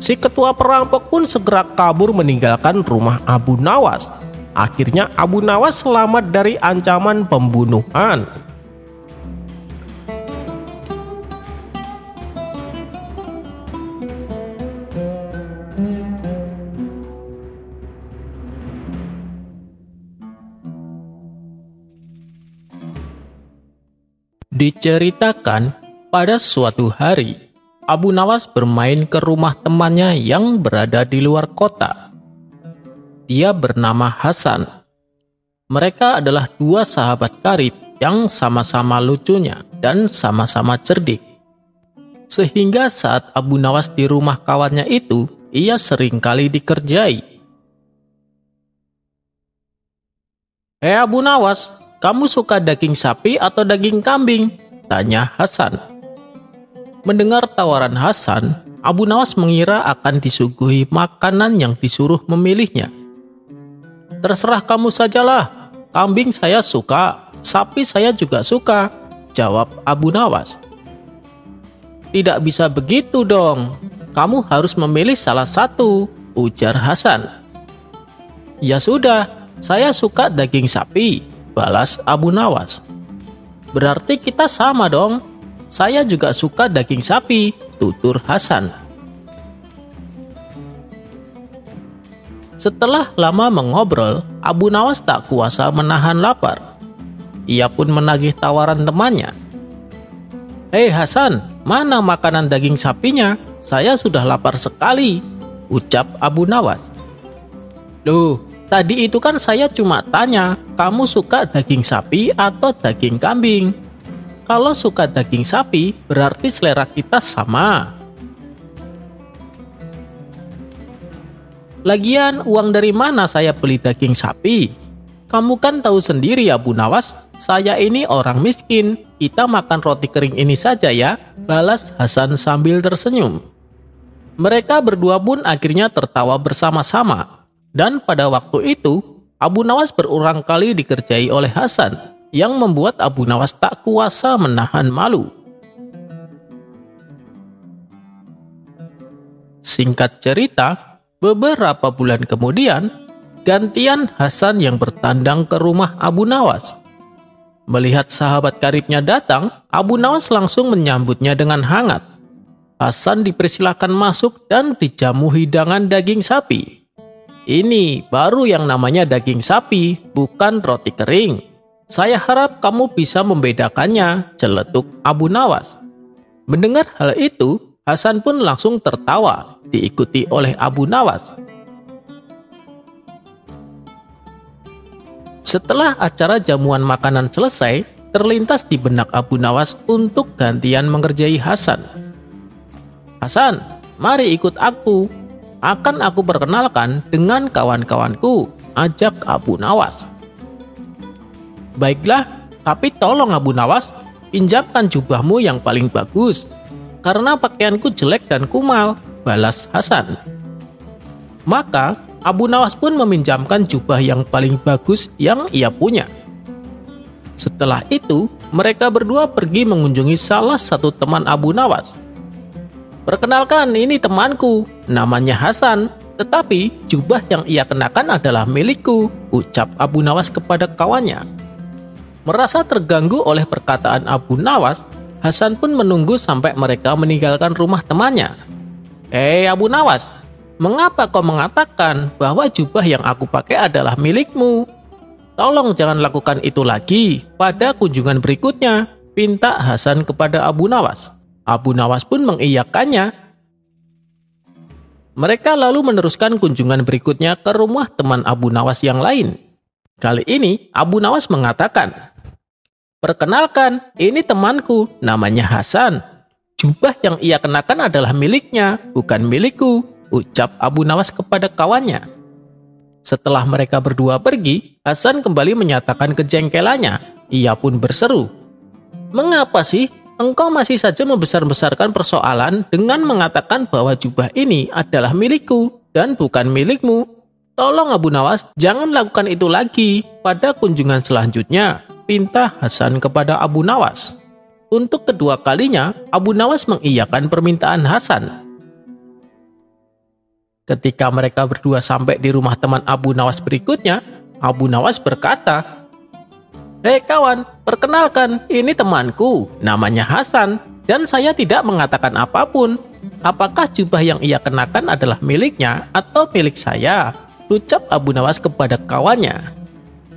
Si ketua perampok pun segera kabur meninggalkan rumah Abu Nawas. Akhirnya Abu Nawas selamat dari ancaman pembunuhan. Diceritakan, pada suatu hari, Abu Nawas bermain ke rumah temannya yang berada di luar kota. Dia bernama Hasan. Mereka adalah dua sahabat karib yang sama-sama lucunya dan sama-sama cerdik. Sehingga saat Abu Nawas di rumah kawannya itu, ia seringkali dikerjai. "Hei Abu Nawas, kamu suka daging sapi atau daging kambing?" tanya Hasan. Mendengar tawaran Hasan, Abu Nawas mengira akan disuguhi makanan yang disuruh memilihnya. "Terserah kamu sajalah, kambing saya suka, sapi saya juga suka," jawab Abu Nawas. "Tidak bisa begitu dong, kamu harus memilih salah satu," ujar Hasan. "Ya sudah, saya suka daging sapi," balas Abu Nawas. "Berarti kita sama dong. Saya juga suka daging sapi," tutur Hasan. Setelah lama mengobrol, Abu Nawas tak kuasa menahan lapar. Ia pun menagih tawaran temannya. "Hei Hasan, mana makanan daging sapinya? Saya sudah lapar sekali," ucap Abu Nawas. "Loh, tadi itu kan saya cuma tanya, kamu suka daging sapi atau daging kambing? Kalau suka daging sapi, berarti selera kita sama. Lagian, uang dari mana saya beli daging sapi? Kamu kan tahu sendiri Abu Nawas, saya ini orang miskin. Kita makan roti kering ini saja ya," balas Hasan sambil tersenyum. Mereka berdua pun akhirnya tertawa bersama-sama. Dan pada waktu itu, Abu Nawas berulang kali dikerjai oleh Hasan, yang membuat Abu Nawas tak kuasa menahan malu. Singkat cerita, beberapa bulan kemudian, gantian Hasan yang bertandang ke rumah Abu Nawas. Melihat sahabat karibnya datang, Abu Nawas langsung menyambutnya dengan hangat. Hasan dipersilakan masuk dan dijamu hidangan daging sapi. "Ini baru yang namanya daging sapi, bukan roti kering. Saya harap kamu bisa membedakannya," celetuk Abu Nawas. Mendengar hal itu, Hasan pun langsung tertawa, diikuti oleh Abu Nawas. Setelah acara jamuan makanan selesai, terlintas di benak Abu Nawas untuk gantian mengerjai Hasan. "Hasan, mari ikut aku. Akan aku perkenalkan dengan kawan-kawanku," ajak Abu Nawas. "Baiklah, tapi tolong Abu Nawas, pinjamkan jubahmu yang paling bagus, karena pakaianku jelek dan kumal," balas Hasan. Maka Abu Nawas pun meminjamkan jubah yang paling bagus yang ia punya. Setelah itu, mereka berdua pergi mengunjungi salah satu teman Abu Nawas. "Perkenalkan, ini temanku, namanya Hasan, tetapi jubah yang ia kenakan adalah milikku," ucap Abu Nawas kepada kawannya. Merasa terganggu oleh perkataan Abu Nawas, Hasan pun menunggu sampai mereka meninggalkan rumah temannya. "Hei Abu Nawas, mengapa kau mengatakan bahwa jubah yang aku pakai adalah milikmu? Tolong jangan lakukan itu lagi pada kunjungan berikutnya," pinta Hasan kepada Abu Nawas. Abu Nawas pun mengiyakannya. Mereka lalu meneruskan kunjungan berikutnya ke rumah teman Abu Nawas yang lain. Kali ini Abu Nawas mengatakan, "Perkenalkan, ini temanku, namanya Hasan. Jubah yang ia kenakan adalah miliknya, bukan milikku," ucap Abu Nawas kepada kawannya. Setelah mereka berdua pergi, Hasan kembali menyatakan kejengkelannya. Ia pun berseru, "Mengapa sih engkau masih saja membesar-besarkan persoalan dengan mengatakan bahwa jubah ini adalah milikku dan bukan milikmu. Tolong Abu Nawas, jangan lakukan itu lagi. Pada kunjungan selanjutnya, pinta Hasan kepada Abu Nawas. Untuk kedua kalinya, Abu Nawas mengiyakan permintaan Hasan. Ketika mereka berdua sampai di rumah teman Abu Nawas berikutnya, Abu Nawas berkata, "Hei kawan, perkenalkan, ini temanku, namanya Hasan, dan saya tidak mengatakan apapun. Apakah jubah yang ia kenakan adalah miliknya atau milik saya?" ucap Abu Nawas kepada kawannya.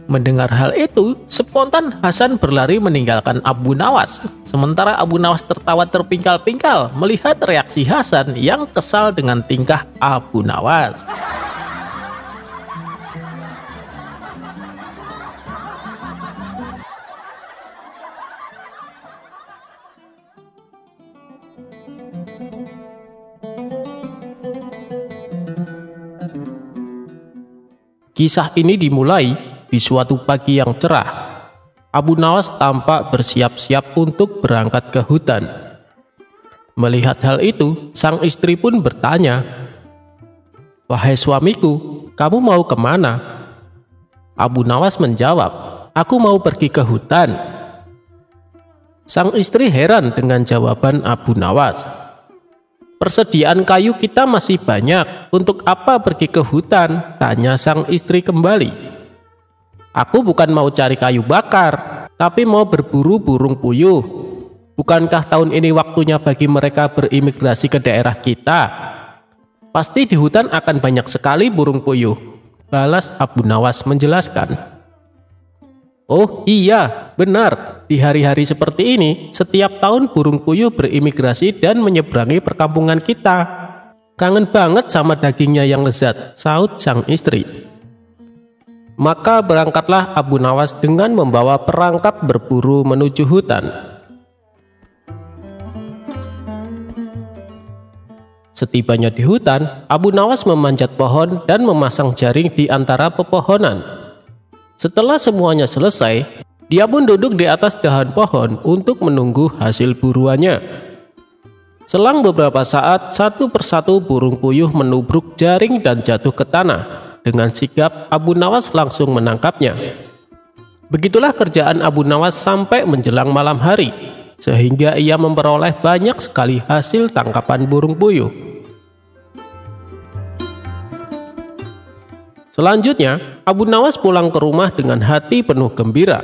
Mendengar hal itu, spontan Hasan berlari meninggalkan Abu Nawas. Sementara Abu Nawas tertawa terpingkal-pingkal melihat reaksi Hasan yang kesal dengan tingkah Abu Nawas. Kisah ini dimulai di suatu pagi yang cerah. Abu Nawas tampak bersiap-siap untuk berangkat ke hutan. Melihat hal itu, sang istri pun bertanya, "Wahai suamiku, kamu mau kemana?" Abu Nawas menjawab, "Aku mau pergi ke hutan." Sang istri heran dengan jawaban Abu Nawas. "Persediaan kayu kita masih banyak, untuk apa pergi ke hutan?" tanya sang istri kembali. "Aku bukan mau cari kayu bakar, tapi mau berburu burung puyuh. Bukankah tahun ini waktunya bagi mereka berimigrasi ke daerah kita? Pasti di hutan akan banyak sekali burung puyuh," balas Abu Nawas menjelaskan. "Oh iya, benar. Di hari-hari seperti ini, setiap tahun burung puyuh berimigrasi dan menyeberangi perkampungan kita. Kangen banget sama dagingnya yang lezat," sahut sang istri. Maka berangkatlah Abu Nawas dengan membawa perangkap berburu menuju hutan. Setibanya di hutan, Abu Nawas memanjat pohon dan memasang jaring di antara pepohonan. Setelah semuanya selesai, dia pun duduk di atas dahan pohon untuk menunggu hasil buruannya. Selang beberapa saat, satu persatu burung puyuh menubruk jaring dan jatuh ke tanah. Dengan sigap, Abu Nawas langsung menangkapnya. Begitulah kerjaan Abu Nawas sampai menjelang malam hari, sehingga ia memperoleh banyak sekali hasil tangkapan burung puyuh. Selanjutnya, Abu Nawas pulang ke rumah dengan hati penuh gembira.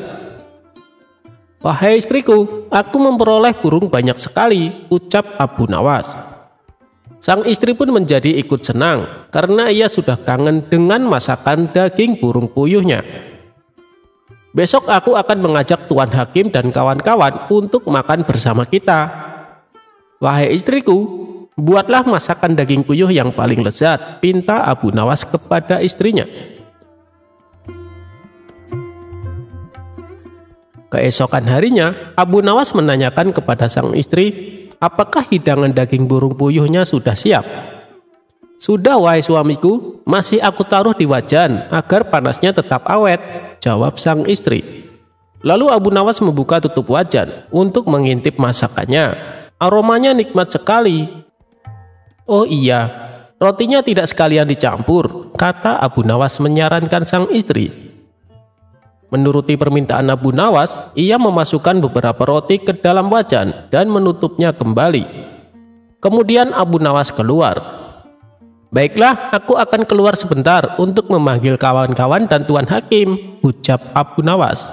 "Wahai istriku, aku memperoleh burung banyak sekali," ucap Abu Nawas. Sang istri pun menjadi ikut senang karena ia sudah kangen dengan masakan daging burung puyuhnya. "Besok aku akan mengajak Tuan Hakim dan kawan-kawan untuk makan bersama kita. Wahai istriku, buatlah masakan daging puyuh yang paling lezat," pinta Abu Nawas kepada istrinya. Keesokan harinya, Abu Nawas menanyakan kepada sang istri, apakah hidangan daging burung puyuhnya sudah siap. "Sudah wahai suamiku, masih aku taruh di wajan agar panasnya tetap awet," jawab sang istri. Lalu Abu Nawas membuka tutup wajan untuk mengintip masakannya. Aromanya nikmat sekali. "Oh iya, rotinya tidak sekalian dicampur," kata Abu Nawas menyarankan sang istri. Menuruti permintaan Abu Nawas, ia memasukkan beberapa roti ke dalam wajan dan menutupnya kembali. Kemudian Abu Nawas keluar. "Baiklah, aku akan keluar sebentar untuk memanggil kawan-kawan dan Tuan Hakim," ucap Abu Nawas.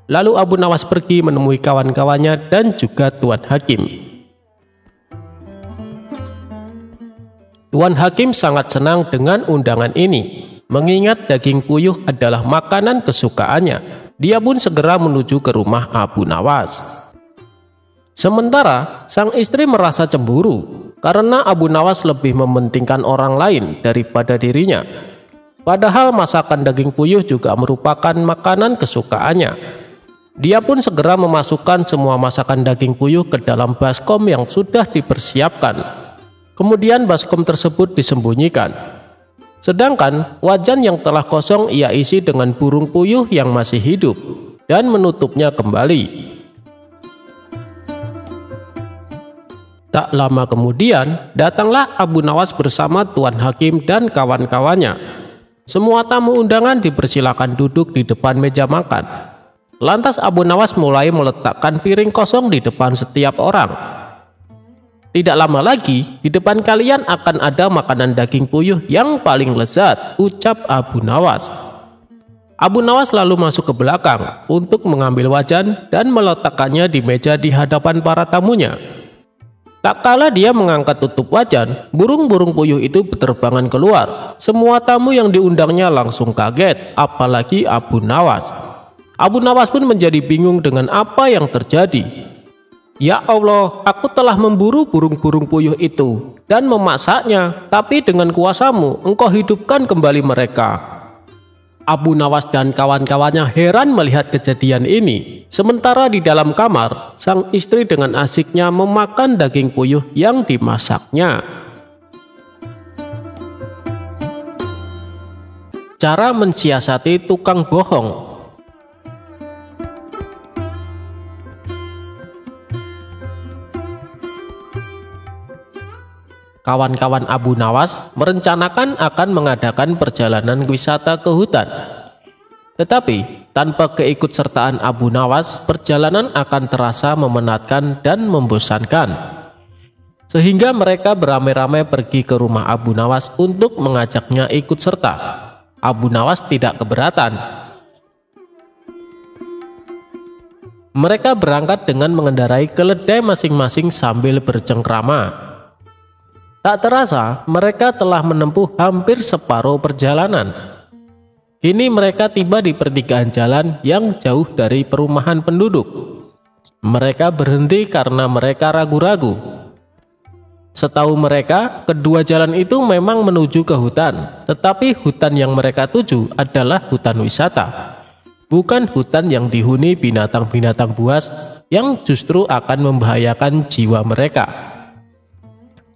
Lalu Abu Nawas pergi menemui kawan-kawannya dan juga Tuan Hakim. Tuan Hakim sangat senang dengan undangan ini. Mengingat daging puyuh adalah makanan kesukaannya, dia pun segera menuju ke rumah Abu Nawas. Sementara sang istri merasa cemburu karena Abu Nawas lebih mementingkan orang lain daripada dirinya. Padahal masakan daging puyuh juga merupakan makanan kesukaannya. Dia pun segera memasukkan semua masakan daging puyuh ke dalam baskom yang sudah dipersiapkan. Kemudian baskom tersebut disembunyikan. Sedangkan wajan yang telah kosong ia isi dengan burung puyuh yang masih hidup dan menutupnya kembali. Tak lama kemudian, datanglah Abu Nawas bersama Tuan Hakim dan kawan-kawannya. Semua tamu undangan dipersilakan duduk di depan meja makan. Lantas Abu Nawas mulai meletakkan piring kosong di depan setiap orang. Tidak lama lagi, di depan kalian akan ada makanan daging puyuh yang paling lezat, ucap Abu Nawas. Abu Nawas lalu masuk ke belakang untuk mengambil wajan dan meletakkannya di meja di hadapan para tamunya. Tak kala dia mengangkat tutup wajan, burung-burung puyuh itu berterbangan keluar. Semua tamu yang diundangnya langsung kaget, apalagi Abu Nawas. Abu Nawas pun menjadi bingung dengan apa yang terjadi. Ya Allah, aku telah memburu burung-burung puyuh itu dan memasaknya, tapi dengan kuasamu engkau hidupkan kembali mereka. Abu Nawas dan kawan-kawannya heran melihat kejadian ini. Sementara di dalam kamar, sang istri dengan asiknya memakan daging puyuh yang dimasaknya. Cara mensiasati tukang bohong. Kawan-kawan Abu Nawas merencanakan akan mengadakan perjalanan wisata ke hutan. Tetapi tanpa keikutsertaan Abu Nawas, perjalanan akan terasa memenatkan dan membosankan. Sehingga mereka beramai-ramai pergi ke rumah Abu Nawas untuk mengajaknya ikut serta. Abu Nawas tidak keberatan. Mereka berangkat dengan mengendarai keledai masing-masing sambil bercengkrama. Tak terasa, mereka telah menempuh hampir separuh perjalanan. Kini mereka tiba di pertigaan jalan yang jauh dari perumahan penduduk. Mereka berhenti karena mereka ragu-ragu. Setahu mereka, kedua jalan itu memang menuju ke hutan, tetapi hutan yang mereka tuju adalah hutan wisata, bukan hutan yang dihuni binatang-binatang buas yang justru akan membahayakan jiwa mereka.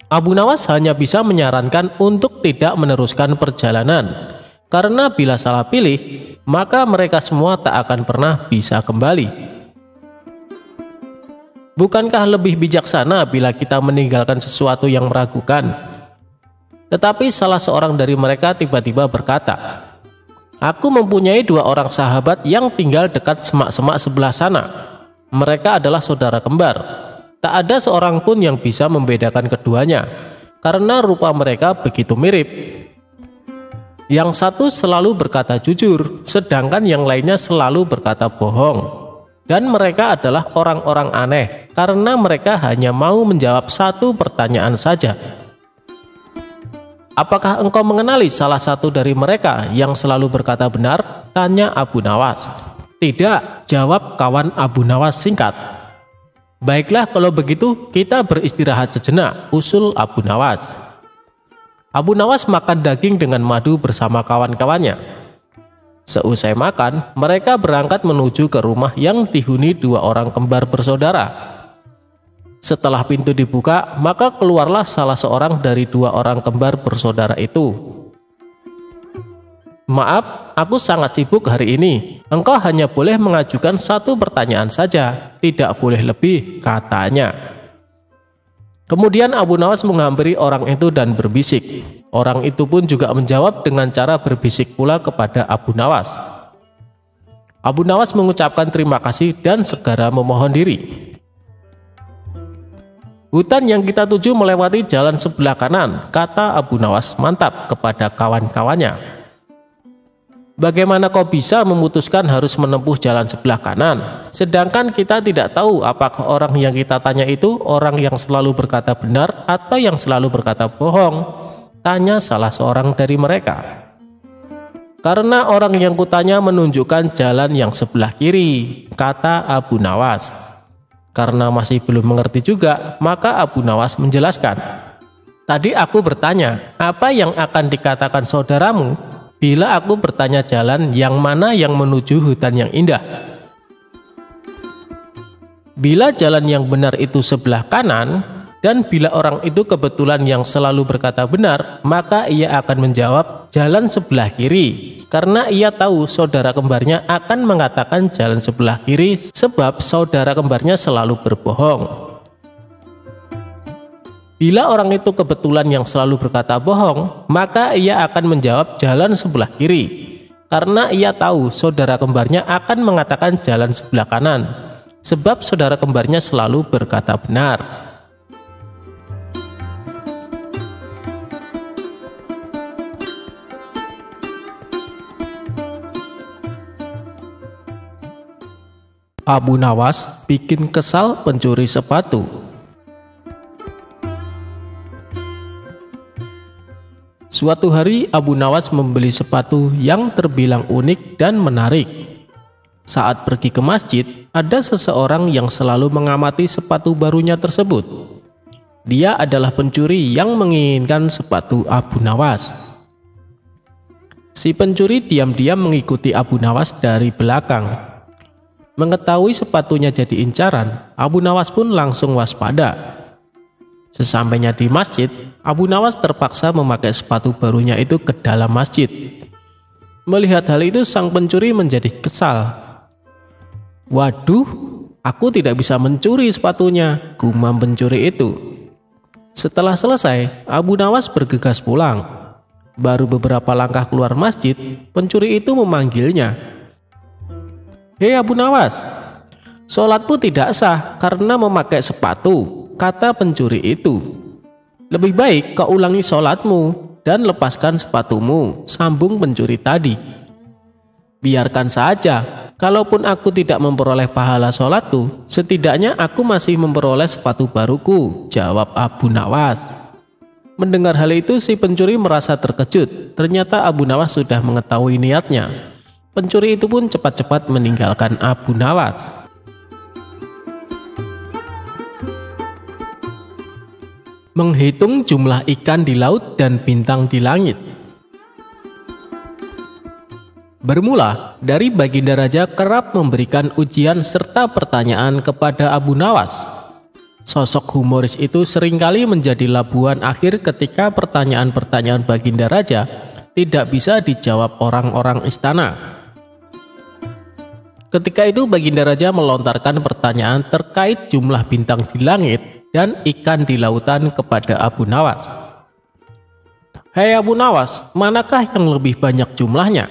Abu Nawas hanya bisa menyarankan untuk tidak meneruskan perjalanan, karena bila salah pilih, maka mereka semua tak akan pernah bisa kembali. Bukankah lebih bijaksana bila kita meninggalkan sesuatu yang meragukan? Tetapi salah seorang dari mereka tiba-tiba berkata, "Aku mempunyai 2 orang sahabat yang tinggal dekat semak-semak sebelah sana. Mereka adalah saudara kembar. Tak ada seorang pun yang bisa membedakan keduanya, karena rupa mereka begitu mirip. Yang satu selalu berkata jujur, sedangkan yang lainnya selalu berkata bohong. Dan mereka adalah orang-orang aneh, karena mereka hanya mau menjawab satu pertanyaan saja. Apakah engkau mengenali salah satu dari mereka yang selalu berkata benar?" tanya Abu Nawas. "Tidak," jawab kawan Abu Nawas singkat. "Baiklah kalau begitu kita beristirahat sejenak," usul Abu Nawas. Abu Nawas makan daging dengan madu bersama kawan-kawannya. Seusai makan, mereka berangkat menuju ke rumah yang dihuni 2 orang kembar bersaudara. Setelah pintu dibuka, maka keluarlah salah seorang dari 2 orang kembar bersaudara itu. "Maaf, aku sangat sibuk hari ini. Engkau hanya boleh mengajukan 1 pertanyaan saja, tidak boleh lebih," katanya. Kemudian Abu Nawas menghampiri orang itu dan berbisik. Orang itu pun juga menjawab dengan cara berbisik pula kepada Abu Nawas. Abu Nawas mengucapkan terima kasih dan segera memohon diri. "Hutan yang kita tuju melewati jalan sebelah kanan," kata Abu Nawas mantap kepada kawan-kawannya. "Bagaimana kau bisa memutuskan harus menempuh jalan sebelah kanan? Sedangkan kita tidak tahu apakah orang yang kita tanya itu orang yang selalu berkata benar atau yang selalu berkata bohong," tanya salah seorang dari mereka. "Karena orang yang kutanya menunjukkan jalan yang sebelah kiri," kata Abu Nawas. Karena masih belum mengerti juga, maka Abu Nawas menjelaskan, "Tadi aku bertanya, apa yang akan dikatakan saudaramu bila aku bertanya jalan yang mana yang menuju hutan yang indah? Bila jalan yang benar itu sebelah kanan, dan bila orang itu kebetulan yang selalu berkata benar, maka ia akan menjawab jalan sebelah kiri, karena ia tahu saudara kembarnya akan mengatakan jalan sebelah kiri sebab saudara kembarnya selalu berbohong. Bila orang itu kebetulan yang selalu berkata bohong, maka ia akan menjawab jalan sebelah kiri, karena ia tahu saudara kembarnya akan mengatakan jalan sebelah kanan, sebab saudara kembarnya selalu berkata benar. Abu Nawas bikin kesal pencuri sepatu. Suatu hari Abu Nawas membeli sepatu yang terbilang unik dan menarik. Saat pergi ke masjid, ada seseorang yang selalu mengamati sepatu barunya tersebut. Dia adalah pencuri yang menginginkan sepatu Abu Nawas. Si pencuri diam-diam mengikuti Abu Nawas dari belakang. Mengetahui sepatunya jadi incaran, Abu Nawas pun langsung waspada. Sesampainya di masjid, Abu Nawas terpaksa memakai sepatu barunya itu ke dalam masjid. Melihat hal itu, sang pencuri menjadi kesal. "Waduh, aku tidak bisa mencuri sepatunya," gumam pencuri itu. Setelah selesai, Abu Nawas bergegas pulang. Baru beberapa langkah keluar masjid, pencuri itu memanggilnya. "Hei Abu Nawas, sholatmu tidak sah karena memakai sepatu," kata pencuri itu. "Lebih baik kau ulangi sholatmu dan lepaskan sepatumu," sambung pencuri tadi. "Biarkan saja, kalaupun aku tidak memperoleh pahala sholatku, setidaknya aku masih memperoleh sepatu baruku," jawab Abu Nawas. Mendengar hal itu, si pencuri merasa terkejut. Ternyata Abu Nawas sudah mengetahui niatnya. Pencuri itu pun cepat-cepat meninggalkan Abu Nawas. Menghitung jumlah ikan di laut dan bintang di langit. Bermula dari Baginda Raja kerap memberikan ujian serta pertanyaan kepada Abu Nawas. Sosok humoris itu seringkali menjadi labuhan akhir ketika pertanyaan-pertanyaan Baginda Raja tidak bisa dijawab orang-orang istana. Ketika itu Baginda Raja melontarkan pertanyaan terkait jumlah bintang di langit dan ikan di lautan kepada Abu Nawas. "Hei Abu Nawas, manakah yang lebih banyak jumlahnya?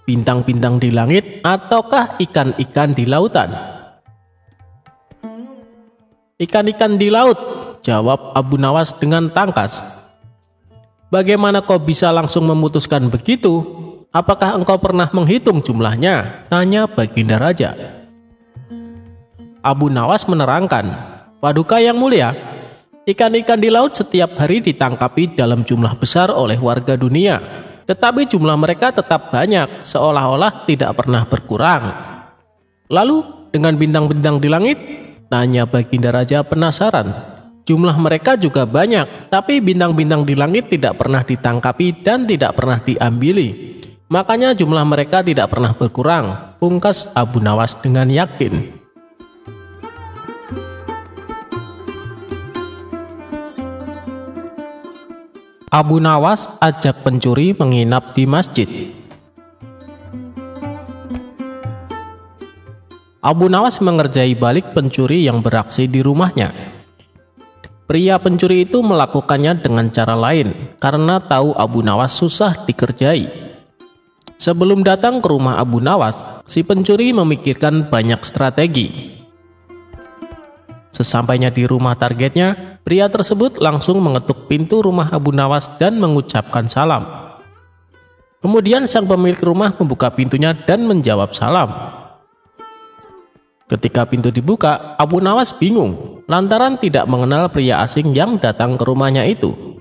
Bintang-bintang di langit ataukah ikan-ikan di lautan?" "Ikan-ikan di laut," jawab Abu Nawas dengan tangkas. "Bagaimana kau bisa langsung memutuskan begitu? Apakah engkau pernah menghitung jumlahnya?" tanya Baginda Raja. Abu Nawas menerangkan, "Paduka yang mulia, ikan-ikan di laut setiap hari ditangkapi dalam jumlah besar oleh warga dunia, tetapi jumlah mereka tetap banyak, seolah-olah tidak pernah berkurang." "Lalu dengan bintang-bintang di langit?" tanya Baginda Raja penasaran. "Jumlah mereka juga banyak, tapi bintang-bintang di langit tidak pernah ditangkapi dan tidak pernah diambili. Makanya jumlah mereka tidak pernah berkurang," pungkas Abu Nawas dengan yakin. Abu Nawas ajak pencuri menginap di masjid. Abu Nawas mengerjai balik pencuri yang beraksi di rumahnya. Pria pencuri itu melakukannya dengan cara lain karena tahu Abu Nawas susah dikerjai. Sebelum datang ke rumah Abu Nawas, si pencuri memikirkan banyak strategi. Sesampainya di rumah targetnya, pria tersebut langsung mengetuk pintu rumah Abu Nawas dan mengucapkan salam. Kemudian sang pemilik rumah membuka pintunya dan menjawab salam. Ketika pintu dibuka, Abu Nawas bingung lantaran tidak mengenal pria asing yang datang ke rumahnya itu.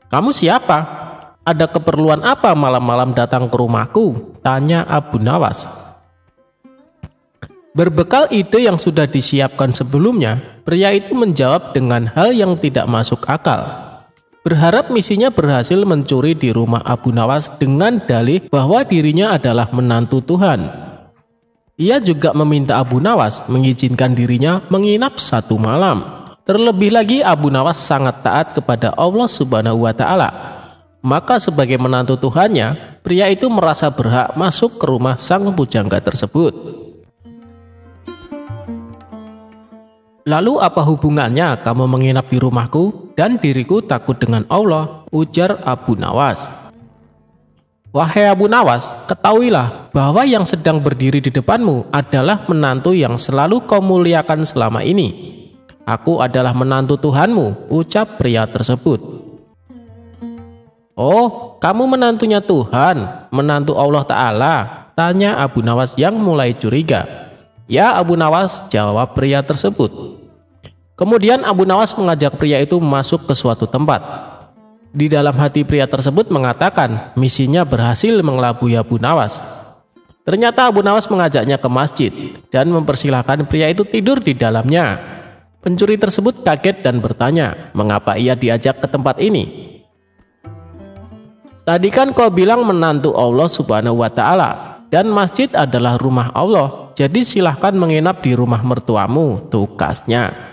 "Kamu siapa? Ada keperluan apa malam-malam datang ke rumahku?" tanya Abu Nawas. Berbekal ide yang sudah disiapkan sebelumnya, pria itu menjawab dengan hal yang tidak masuk akal. Berharap misinya berhasil mencuri di rumah Abu Nawas dengan dalih bahwa dirinya adalah menantu Tuhan. Ia juga meminta Abu Nawas mengizinkan dirinya menginap 1 malam. Terlebih lagi Abu Nawas sangat taat kepada Allah Subhanahu wa Ta'ala. Maka sebagai menantu Tuhannya, pria itu merasa berhak masuk ke rumah sang pujangga tersebut. "Lalu apa hubungannya kamu menginap di rumahku dan diriku takut dengan Allah?" ujar Abu Nawas. "Wahai Abu Nawas, ketahuilah bahwa yang sedang berdiri di depanmu adalah menantu yang selalu kau muliakan selama ini. Aku adalah menantu Tuhanmu," ucap pria tersebut. "Oh, kamu menantunya Tuhan, menantu Allah Ta'ala?" tanya Abu Nawas yang mulai curiga. "Ya Abu Nawas," jawab pria tersebut. Kemudian Abu Nawas mengajak pria itu masuk ke suatu tempat. Di dalam hati pria tersebut mengatakan misinya berhasil mengelabui Abu Nawas. Ternyata Abu Nawas mengajaknya ke masjid dan mempersilahkan pria itu tidur di dalamnya. Pencuri tersebut kaget dan bertanya, mengapa ia diajak ke tempat ini? "Tadi kan kau bilang menantu Allah Subhanahu wa Ta'ala, dan masjid adalah rumah Allah, jadi silahkan menginap di rumah mertuamu," tukasnya.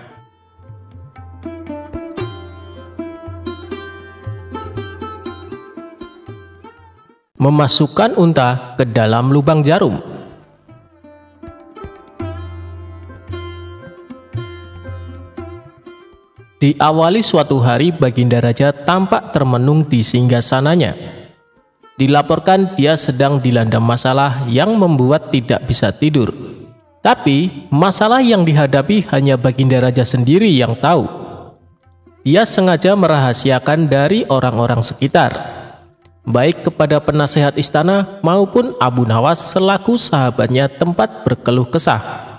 Memasukkan unta ke dalam lubang jarum. Diawali suatu hari, Baginda Raja tampak termenung di singgasananya. Dilaporkan dia sedang dilanda masalah yang membuat tidak bisa tidur. Tapi masalah yang dihadapi hanya Baginda Raja sendiri yang tahu. Dia sengaja merahasiakan dari orang-orang sekitar, baik kepada penasehat istana maupun Abu Nawas selaku sahabatnya tempat berkeluh kesah.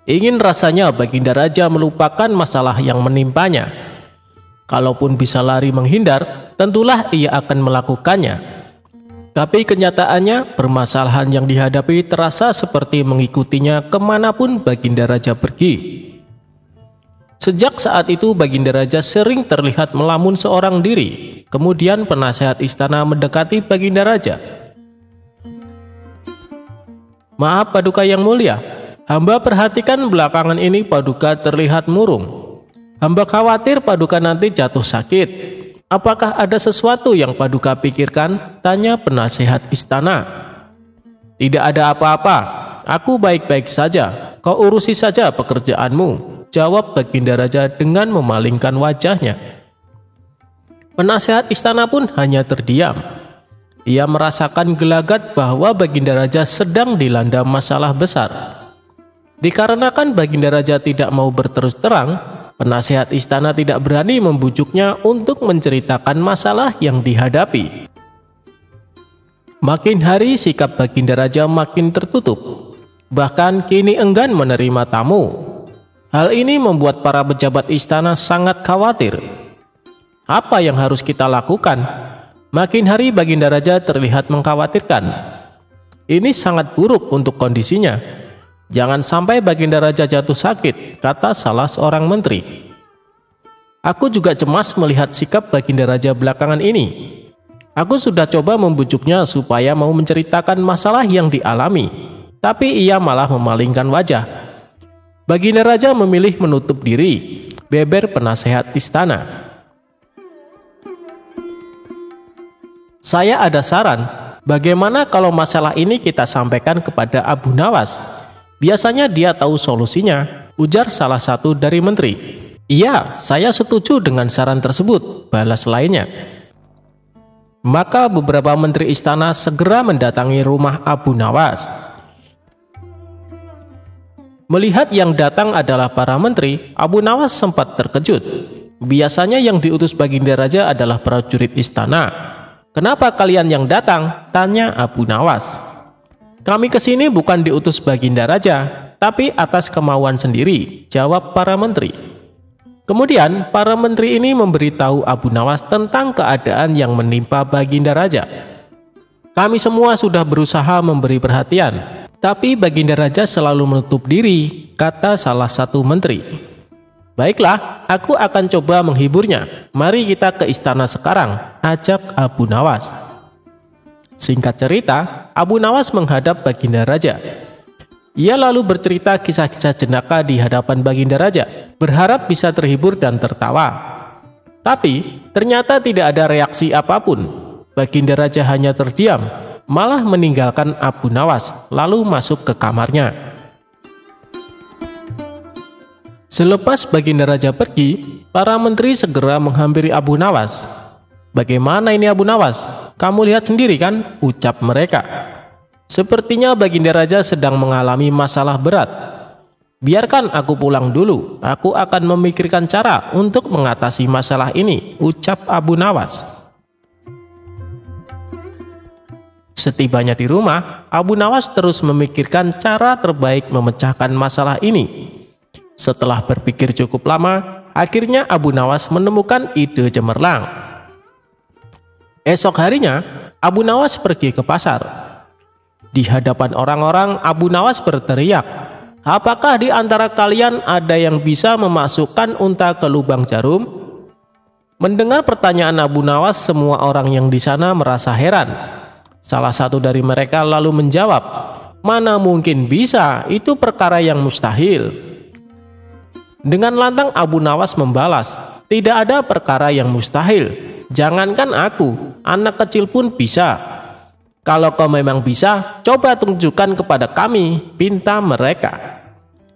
Ingin rasanya Baginda Raja melupakan masalah yang menimpanya. Kalaupun bisa lari menghindar, tentulah ia akan melakukannya. Tapi kenyataannya, permasalahan yang dihadapi terasa seperti mengikutinya kemanapun Baginda Raja pergi. Sejak saat itu Baginda Raja sering terlihat melamun seorang diri. Kemudian penasehat istana mendekati Baginda Raja. "Maaf Paduka yang mulia, hamba perhatikan belakangan ini Paduka terlihat murung. Hamba khawatir Paduka nanti jatuh sakit. Apakah ada sesuatu yang Paduka pikirkan?" tanya penasehat istana. "Tidak ada apa-apa, aku baik-baik saja. Kau urusi saja pekerjaanmu," jawab Baginda Raja dengan memalingkan wajahnya. Penasehat istana pun hanya terdiam. Ia merasakan gelagat bahwa Baginda Raja sedang dilanda masalah besar. Dikarenakan Baginda Raja tidak mau berterus terang, penasehat istana tidak berani membujuknya untuk menceritakan masalah yang dihadapi. Makin hari sikap Baginda Raja makin tertutup, bahkan kini enggan menerima tamu. Hal ini membuat para pejabat istana sangat khawatir. Apa yang harus kita lakukan? Makin hari Baginda Raja terlihat mengkhawatirkan. Ini sangat buruk untuk kondisinya. Jangan sampai Baginda Raja jatuh sakit, kata salah seorang menteri. Aku juga cemas melihat sikap Baginda Raja belakangan ini. Aku sudah coba membujuknya supaya mau menceritakan masalah yang dialami, tapi ia malah memalingkan wajah. Baginda Raja memilih menutup diri, beber penasehat istana. Saya ada saran, bagaimana kalau masalah ini kita sampaikan kepada Abu Nawas? Biasanya dia tahu solusinya, ujar salah satu dari menteri. Iya, saya setuju dengan saran tersebut, balas lainnya. Maka beberapa menteri istana segera mendatangi rumah Abu Nawas. Melihat yang datang adalah para menteri, Abu Nawas sempat terkejut. Biasanya yang diutus Baginda Raja adalah prajurit istana. Kenapa kalian yang datang? Tanya Abu Nawas. Kami kesini bukan diutus Baginda Raja, tapi atas kemauan sendiri, jawab para menteri. Kemudian para menteri ini memberitahu Abu Nawas tentang keadaan yang menimpa Baginda Raja. Kami semua sudah berusaha memberi perhatian, tapi Baginda Raja selalu menutup diri, kata salah satu menteri. Baiklah, aku akan coba menghiburnya. Mari kita ke istana sekarang, ajak Abu Nawas. Singkat cerita, Abu Nawas menghadap Baginda Raja. Ia lalu bercerita kisah-kisah jenaka di hadapan Baginda Raja, berharap bisa terhibur dan tertawa. Tapi ternyata tidak ada reaksi apapun. Baginda Raja hanya terdiam, malah meninggalkan Abu Nawas, lalu masuk ke kamarnya. Selepas Baginda Raja pergi, para menteri segera menghampiri Abu Nawas. "Bagaimana ini Abu Nawas? Kamu lihat sendiri kan?" ucap mereka. "Sepertinya Baginda Raja sedang mengalami masalah berat. Biarkan aku pulang dulu, aku akan memikirkan cara untuk mengatasi masalah ini," ucap Abu Nawas. Setibanya di rumah, Abu Nawas terus memikirkan cara terbaik memecahkan masalah ini. Setelah berpikir cukup lama, akhirnya Abu Nawas menemukan ide cemerlang. Esok harinya, Abu Nawas pergi ke pasar. Di hadapan orang-orang, Abu Nawas berteriak, "Apakah di antara kalian ada yang bisa memasukkan unta ke lubang jarum?" Mendengar pertanyaan Abu Nawas, semua orang yang di sana merasa heran. Salah satu dari mereka lalu menjawab, "Mana mungkin bisa, itu perkara yang mustahil." Dengan lantang Abu Nawas membalas, "Tidak ada perkara yang mustahil. Jangankan aku, anak kecil pun bisa. Kalau kau memang bisa, coba tunjukkan kepada kami," pinta mereka.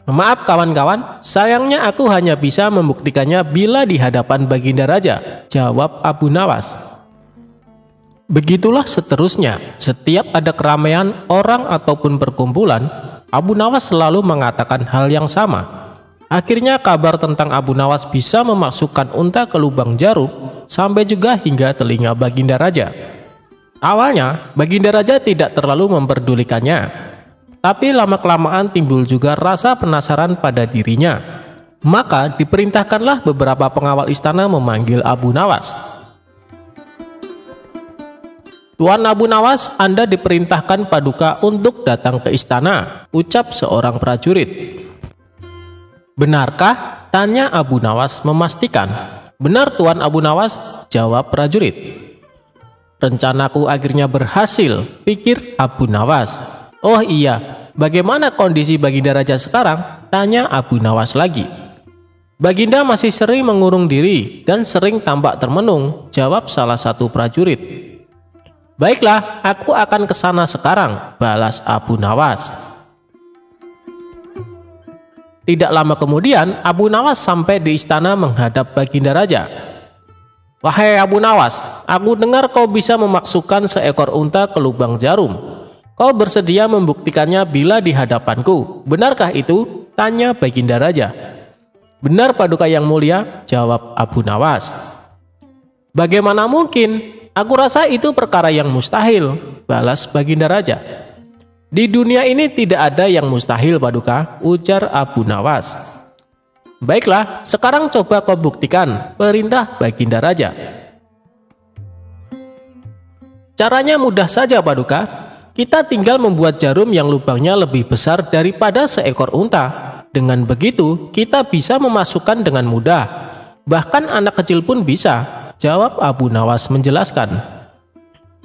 "Maaf kawan-kawan, sayangnya aku hanya bisa membuktikannya bila di hadapan Baginda Raja," jawab Abu Nawas. Begitulah seterusnya. Setiap ada keramaian, orang ataupun perkumpulan, Abu Nawas selalu mengatakan hal yang sama. Akhirnya kabar tentang Abu Nawas bisa memasukkan unta ke lubang jarum sampai juga hingga telinga Baginda Raja. Awalnya Baginda Raja tidak terlalu memperdulikannya, tapi lama-kelamaan timbul juga rasa penasaran pada dirinya. Maka diperintahkanlah beberapa pengawal istana memanggil Abu Nawas. "Tuan Abu Nawas, Anda diperintahkan Paduka untuk datang ke istana," ucap seorang prajurit. "Benarkah?" tanya Abu Nawas memastikan. "Benar Tuan Abu Nawas," jawab prajurit. "Rencanaku akhirnya berhasil," pikir Abu Nawas. "Oh iya, bagaimana kondisi Baginda Raja sekarang?" tanya Abu Nawas lagi. "Baginda masih sering mengurung diri dan sering tampak termenung," jawab salah satu prajurit. "Baiklah, aku akan ke sana sekarang," balas Abu Nawas. Tidak lama kemudian, Abu Nawas sampai di istana menghadap Baginda Raja. "Wahai Abu Nawas, aku dengar kau bisa memasukkan seekor unta ke lubang jarum. Kau bersedia membuktikannya bila di hadapanku. Benarkah itu?" tanya Baginda Raja. "Benar Paduka yang mulia," jawab Abu Nawas. "Bagaimana mungkin? Aku rasa itu perkara yang mustahil," balas Baginda Raja. "Di dunia ini tidak ada yang mustahil Paduka," ujar Abu Nawas. "Baiklah, sekarang coba kau buktikan," perintah Baginda Raja. "Caranya mudah saja Paduka. Kita tinggal membuat jarum yang lubangnya lebih besar daripada seekor unta. Dengan begitu, kita bisa memasukkan dengan mudah. Bahkan anak kecil pun bisa," jawab Abu Nawas menjelaskan.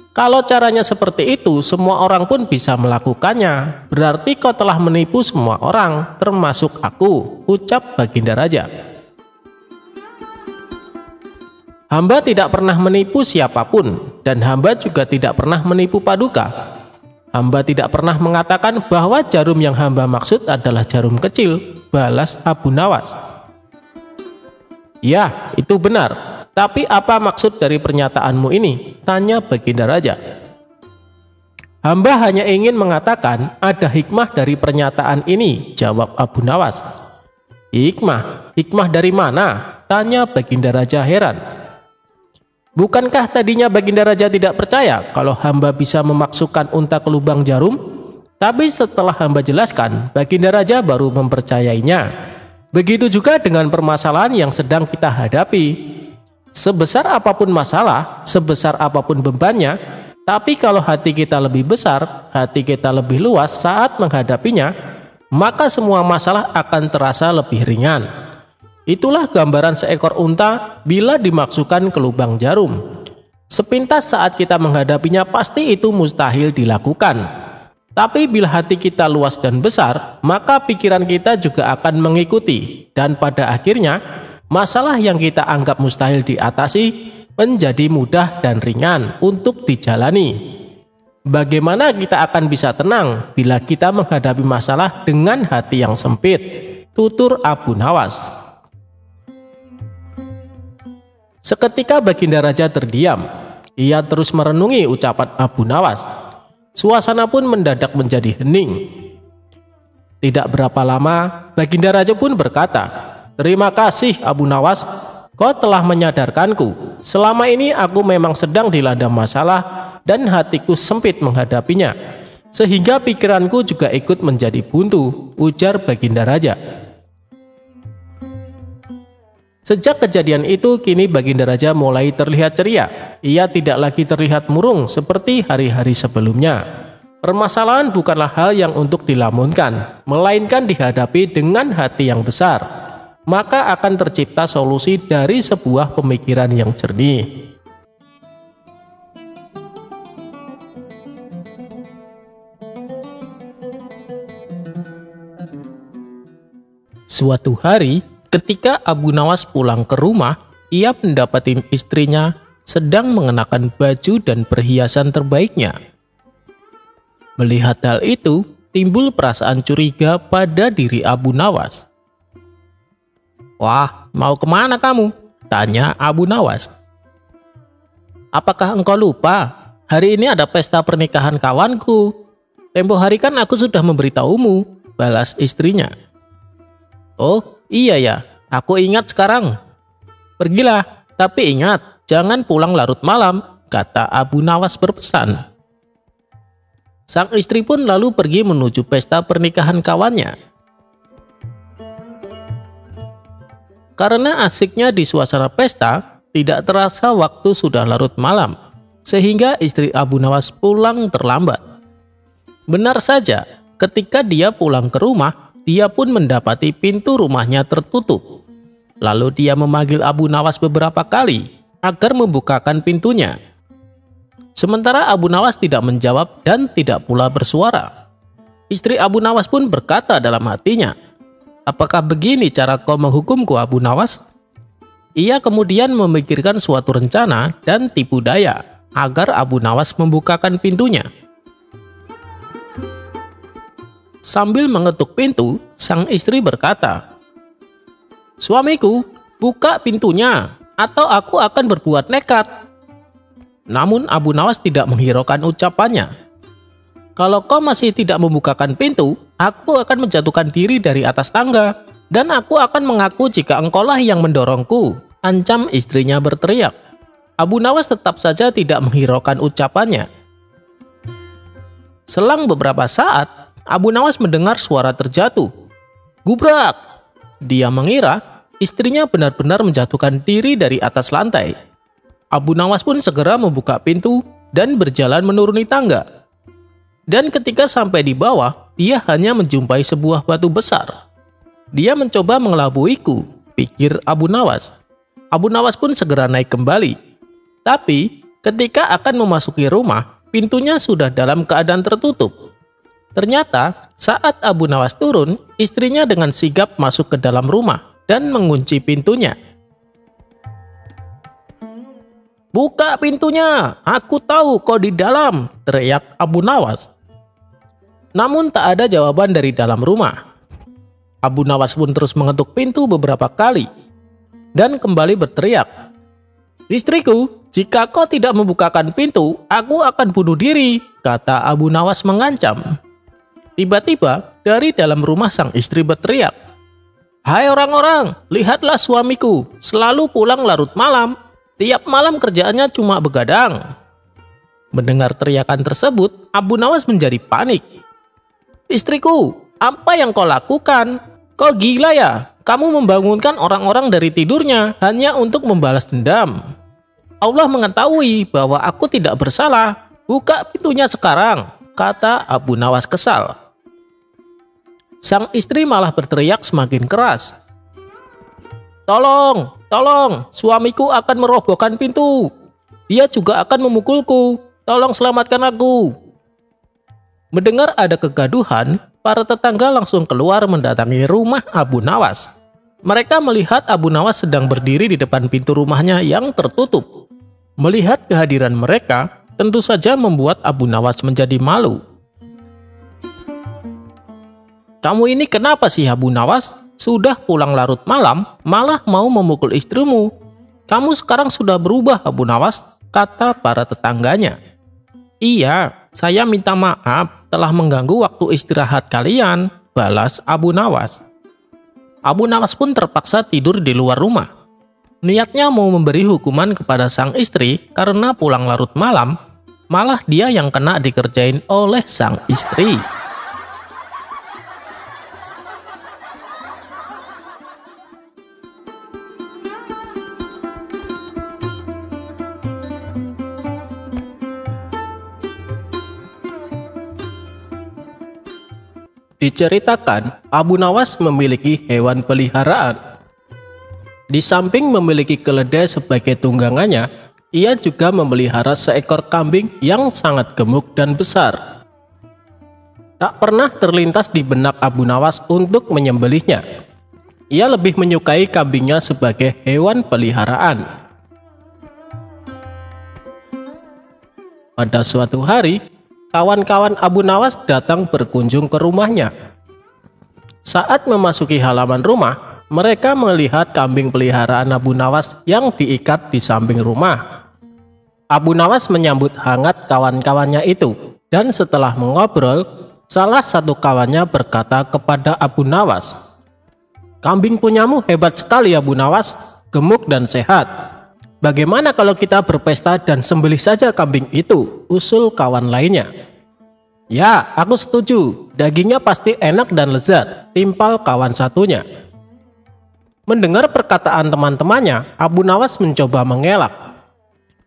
"Kalau caranya seperti itu, semua orang pun bisa melakukannya. Berarti kau telah menipu semua orang, termasuk aku," ucap Baginda Raja. "Hamba tidak pernah menipu siapapun, dan hamba juga tidak pernah menipu Paduka. Hamba tidak pernah mengatakan bahwa jarum yang hamba maksud adalah jarum kecil," balas Abu Nawas. "Ya, itu benar. Tapi apa maksud dari pernyataanmu ini?" tanya Baginda Raja. "Hamba hanya ingin mengatakan ada hikmah dari pernyataan ini," jawab Abu Nawas. "Hikmah? Hikmah dari mana?" tanya Baginda Raja heran. "Bukankah tadinya Baginda Raja tidak percaya kalau hamba bisa memasukkan unta ke lubang jarum? Tapi setelah hamba jelaskan, Baginda Raja baru mempercayainya. Begitu juga dengan permasalahan yang sedang kita hadapi. Sebesar apapun masalah, sebesar apapun bebannya, tapi kalau hati kita lebih besar, hati kita lebih luas saat menghadapinya, maka semua masalah akan terasa lebih ringan. Itulah gambaran seekor unta bila dimasukkan ke lubang jarum. Sepintas saat kita menghadapinya pasti itu mustahil dilakukan. Tapi bila hati kita luas dan besar, maka pikiran kita juga akan mengikuti, dan pada akhirnya masalah yang kita anggap mustahil diatasi menjadi mudah dan ringan untuk dijalani. Bagaimana kita akan bisa tenang bila kita menghadapi masalah dengan hati yang sempit? tutur Abu Nawas. Seketika Baginda Raja terdiam. Ia terus merenungi ucapan Abu Nawas. Suasana pun mendadak menjadi hening. Tidak berapa lama, Baginda Raja pun berkata, "Terima kasih Abu Nawas, kau telah menyadarkanku. Selama ini aku memang sedang dilanda masalah dan hatiku sempit menghadapinya, sehingga pikiranku juga ikut menjadi buntu," ujar Baginda Raja. Sejak kejadian itu, kini Baginda Raja mulai terlihat ceria. Ia tidak lagi terlihat murung seperti hari-hari sebelumnya. Permasalahan bukanlah hal yang untuk dilamunkan, melainkan dihadapi dengan hati yang besar. Maka akan tercipta solusi dari sebuah pemikiran yang jernih. Suatu hari, ketika Abu Nawas pulang ke rumah, ia mendapati istrinya sedang mengenakan baju dan perhiasan terbaiknya. Melihat hal itu, timbul perasaan curiga pada diri Abu Nawas. "Wah, mau kemana kamu?" tanya Abu Nawas. "Apakah engkau lupa? Hari ini ada pesta pernikahan kawanku. Tempo hari kan aku sudah memberitahumu," balas istrinya. "Oh, iya ya, aku ingat sekarang. Pergilah, tapi ingat, jangan pulang larut malam," kata Abu Nawas berpesan. Sang istri pun lalu pergi menuju pesta pernikahan kawannya. Karena asiknya di suasana pesta, tidak terasa waktu sudah larut malam, sehingga istri Abu Nawas pulang terlambat. Benar saja, ketika dia pulang ke rumah, dia pun mendapati pintu rumahnya tertutup. Lalu dia memanggil Abu Nawas beberapa kali agar membukakan pintunya. Sementara Abu Nawas tidak menjawab dan tidak pula bersuara. Istri Abu Nawas pun berkata dalam hatinya, "Apakah begini cara kau menghukumku, Abu Nawas?" Ia kemudian memikirkan suatu rencana dan tipu daya agar Abu Nawas membukakan pintunya. Sambil mengetuk pintu, sang istri berkata, "Suamiku, buka pintunya, atau aku akan berbuat nekat." Namun Abu Nawas tidak menghiraukan ucapannya. "Kalau kau masih tidak membukakan pintu, aku akan menjatuhkan diri dari atas tangga, dan aku akan mengaku jika engkaulah yang mendorongku," ancam istrinya berteriak. Abu Nawas tetap saja tidak menghiraukan ucapannya. Selang beberapa saat, Abu Nawas mendengar suara terjatuh. Gubrak! Dia mengira istrinya benar-benar menjatuhkan diri dari atas lantai. Abu Nawas pun segera membuka pintu dan berjalan menuruni tangga. Dan ketika sampai di bawah, dia hanya menjumpai sebuah batu besar. "Dia mencoba mengelabuiku," pikir Abu Nawas. Abu Nawas pun segera naik kembali. Tapi ketika akan memasuki rumah, pintunya sudah dalam keadaan tertutup. Ternyata saat Abu Nawas turun, istrinya dengan sigap masuk ke dalam rumah dan mengunci pintunya. "Buka pintunya, aku tahu kau di dalam," teriak Abu Nawas. Namun tak ada jawaban dari dalam rumah. Abu Nawas pun terus mengetuk pintu beberapa kali dan kembali berteriak, "Istriku, jika kau tidak membukakan pintu, aku akan bunuh diri," kata Abu Nawas mengancam. Tiba-tiba dari dalam rumah sang istri berteriak, "Hai orang-orang, lihatlah suamiku, selalu pulang larut malam. Tiap malam kerjaannya cuma begadang." Mendengar teriakan tersebut, Abu Nawas menjadi panik. "Istriku, apa yang kau lakukan? Kau gila ya? Kamu membangunkan orang-orang dari tidurnya hanya untuk membalas dendam. Allah mengetahui bahwa aku tidak bersalah. Buka pintunya sekarang," kata Abu Nawas kesal. Sang istri malah berteriak semakin keras, "Tolong, tolong, suamiku akan merobohkan pintu. Dia juga akan memukulku. Tolong selamatkan aku." Mendengar ada kegaduhan, para tetangga langsung keluar mendatangi rumah Abu Nawas. Mereka melihat Abu Nawas sedang berdiri di depan pintu rumahnya yang tertutup. Melihat kehadiran mereka, tentu saja membuat Abu Nawas menjadi malu. "Kamu ini kenapa sih, Abu Nawas? sudah pulang larut malam malah mau memukul istrimu. Kamu sekarang sudah berubah, Abu Nawas, kata para tetangganya. Iya, saya minta maaf telah mengganggu waktu istirahat kalian, balas Abu Nawas. Abu Nawas pun terpaksa tidur di luar rumah. Niatnya mau memberi hukuman kepada sang istri karena pulang larut malam, malah dia yang kena dikerjain oleh sang istri. Diceritakan, Abu Nawas memiliki hewan peliharaan. Di samping memiliki keledai sebagai tunggangannya, ia juga memelihara seekor kambing yang sangat gemuk dan besar. Tak pernah terlintas di benak Abu Nawas untuk menyembelihnya. Ia lebih menyukai kambingnya sebagai hewan peliharaan. Pada suatu hari, kawan-kawan Abu Nawas datang berkunjung ke rumahnya. Saat memasuki halaman rumah, mereka melihat kambing peliharaan Abu Nawas yang diikat di samping rumah. Abu Nawas menyambut hangat kawan-kawannya itu, dan setelah mengobrol, salah satu kawannya berkata kepada Abu Nawas, "Kambing punyamu hebat sekali, Abu Nawas, gemuk dan sehat. Bagaimana kalau kita berpesta dan sembelih saja kambing itu?" usul kawan lainnya. "Ya, aku setuju. Dagingnya pasti enak dan lezat," timpal kawan satunya. Mendengar perkataan teman-temannya, Abu Nawas mencoba mengelak.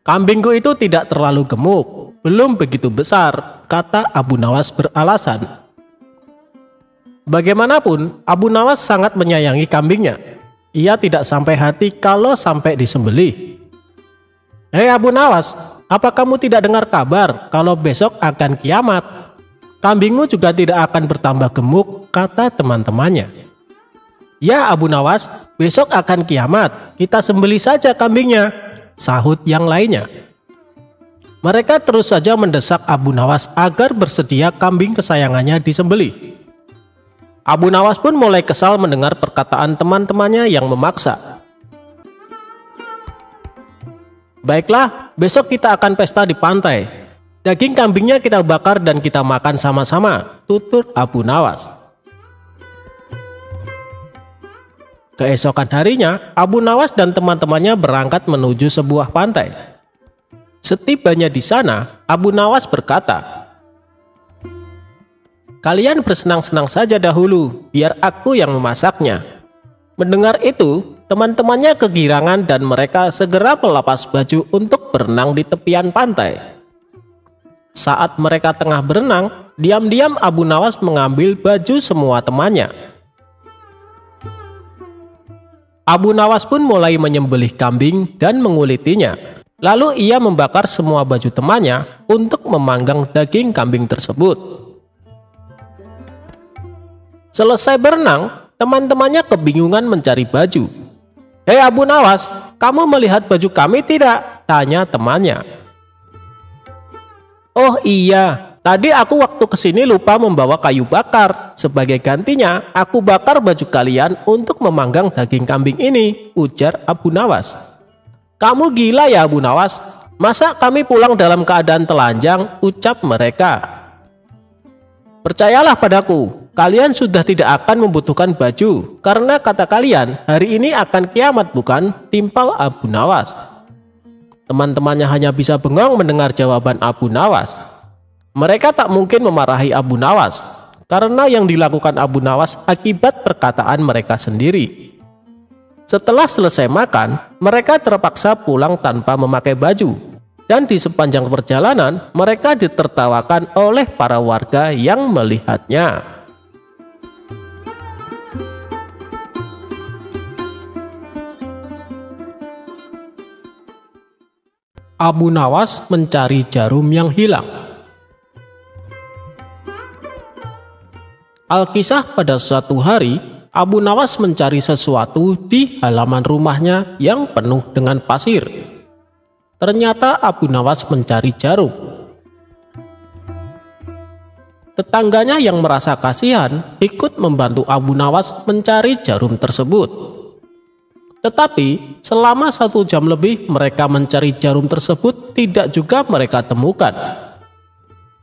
"Kambingku itu tidak terlalu gemuk, belum begitu besar," kata Abu Nawas beralasan. Bagaimanapun, Abu Nawas sangat menyayangi kambingnya. Ia tidak sampai hati kalau sampai disembelih. "Hei Abu Nawas, apa kamu tidak dengar kabar kalau besok akan kiamat? Kambingmu juga tidak akan bertambah gemuk," kata teman-temannya. "Ya Abu Nawas, besok akan kiamat, kita sembelih saja kambingnya," sahut yang lainnya. Mereka terus saja mendesak Abu Nawas agar bersedia kambing kesayangannya disembelih. Abu Nawas pun mulai kesal mendengar perkataan teman-temannya yang memaksa. "Baiklah, besok kita akan pesta di pantai. Daging kambingnya kita bakar dan kita makan sama-sama," tutur Abu Nawas. Keesokan harinya, Abu Nawas dan teman-temannya berangkat menuju sebuah pantai. Setibanya di sana, Abu Nawas berkata, "Kalian bersenang-senang saja dahulu, biar aku yang memasaknya." Mendengar itu, teman-temannya kegirangan dan mereka segera melepas baju untuk berenang di tepian pantai. Saat mereka tengah berenang, diam-diam Abu Nawas mengambil baju semua temannya. Abu Nawas pun mulai menyembelih kambing dan mengulitinya. Lalu ia membakar semua baju temannya untuk memanggang daging kambing tersebut. Selesai berenang, teman-temannya kebingungan mencari baju. "Hei Abu Nawas, kamu melihat baju kami tidak?" tanya temannya. "Oh iya, tadi aku waktu kesini lupa membawa kayu bakar. Sebagai gantinya, aku bakar baju kalian untuk memanggang daging kambing ini," ujar Abu Nawas. "Kamu gila ya Abu Nawas? Masa kami pulang dalam keadaan telanjang?" ucap mereka. "Percayalah padaku, kalian sudah tidak akan membutuhkan baju, karena kata kalian hari ini akan kiamat bukan?" timpal Abu Nawas. Teman-temannya hanya bisa bengong mendengar jawaban Abu Nawas. Mereka tak mungkin memarahi Abu Nawas, karena yang dilakukan Abu Nawas akibat perkataan mereka sendiri. Setelah selesai makan, mereka terpaksa pulang tanpa memakai baju. Dan di sepanjang perjalanan, mereka ditertawakan oleh para warga yang melihatnya. Abu Nawas mencari jarum yang hilang. Alkisah, pada suatu hari, Abu Nawas mencari sesuatu di halaman rumahnya yang penuh dengan pasir. Ternyata Abu Nawas mencari jarum. Tetangganya yang merasa kasihan ikut membantu Abu Nawas mencari jarum tersebut. Tetapi selama 1 jam lebih mereka mencari jarum tersebut tidak juga mereka temukan.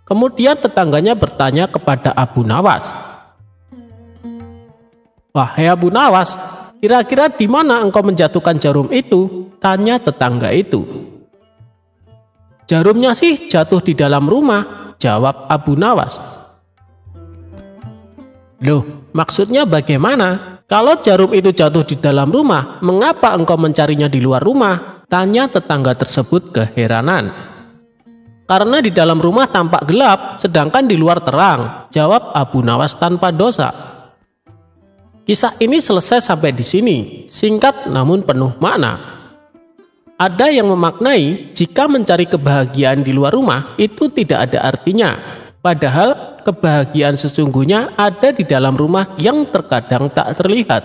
Kemudian tetangganya bertanya kepada Abu Nawas, "Wahai Abu Nawas, kira-kira di mana engkau menjatuhkan jarum itu?" tanya tetangga itu. "Jarumnya sih jatuh di dalam rumah," jawab Abu Nawas. "Loh, maksudnya bagaimana? Kalau jarum itu jatuh di dalam rumah, mengapa engkau mencarinya di luar rumah?" tanya tetangga tersebut keheranan. "Karena di dalam rumah tampak gelap, sedangkan di luar terang," jawab Abu Nawas tanpa dosa. Kisah ini selesai sampai di sini, singkat namun penuh makna. Ada yang memaknai jika mencari kebahagiaan di luar rumah itu tidak ada artinya, padahal kebahagiaan sesungguhnya ada di dalam rumah yang terkadang tak terlihat.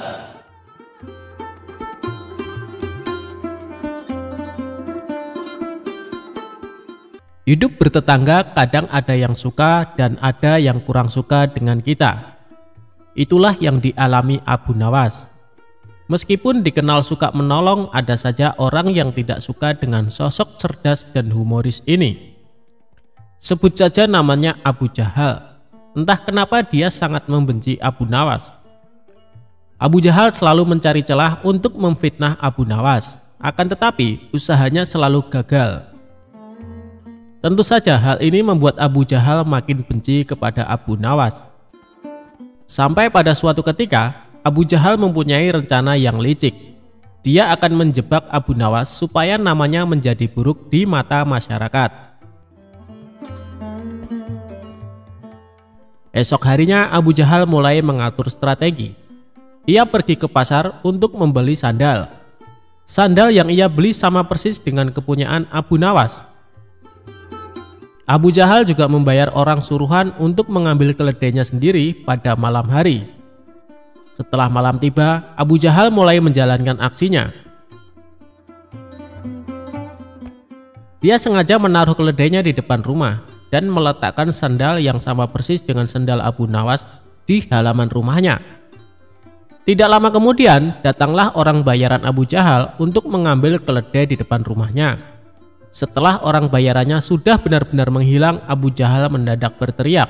Hidup bertetangga kadang ada yang suka dan ada yang kurang suka dengan kita. Itulah yang dialami Abu Nawas. Meskipun dikenal suka menolong, ada saja orang yang tidak suka dengan sosok cerdas dan humoris ini. Sebut saja namanya Abu Jahal. Entah kenapa dia sangat membenci Abu Nawas. Abu Jahal selalu mencari celah untuk memfitnah Abu Nawas. Akan tetapi usahanya selalu gagal. Tentu saja hal ini membuat Abu Jahal makin benci kepada Abu Nawas. Sampai pada suatu ketika, Abu Jahal mempunyai rencana yang licik. Dia akan menjebak Abu Nawas supaya namanya menjadi buruk di mata masyarakat. Esok harinya Abu Jahal mulai mengatur strategi. Ia pergi ke pasar untuk membeli sandal. Sandal yang ia beli sama persis dengan kepunyaan Abu Nawas. Abu Jahal juga membayar orang suruhan untuk mengambil keledainya sendiri pada malam hari. Setelah malam tiba, Abu Jahal mulai menjalankan aksinya. Dia sengaja menaruh keledainya di depan rumah dan meletakkan sandal yang sama persis dengan sandal Abu Nawas di halaman rumahnya. Tidak lama kemudian, datanglah orang bayaran Abu Jahal untuk mengambil keledai di depan rumahnya. Setelah orang bayarannya sudah benar-benar menghilang, Abu Jahal mendadak berteriak,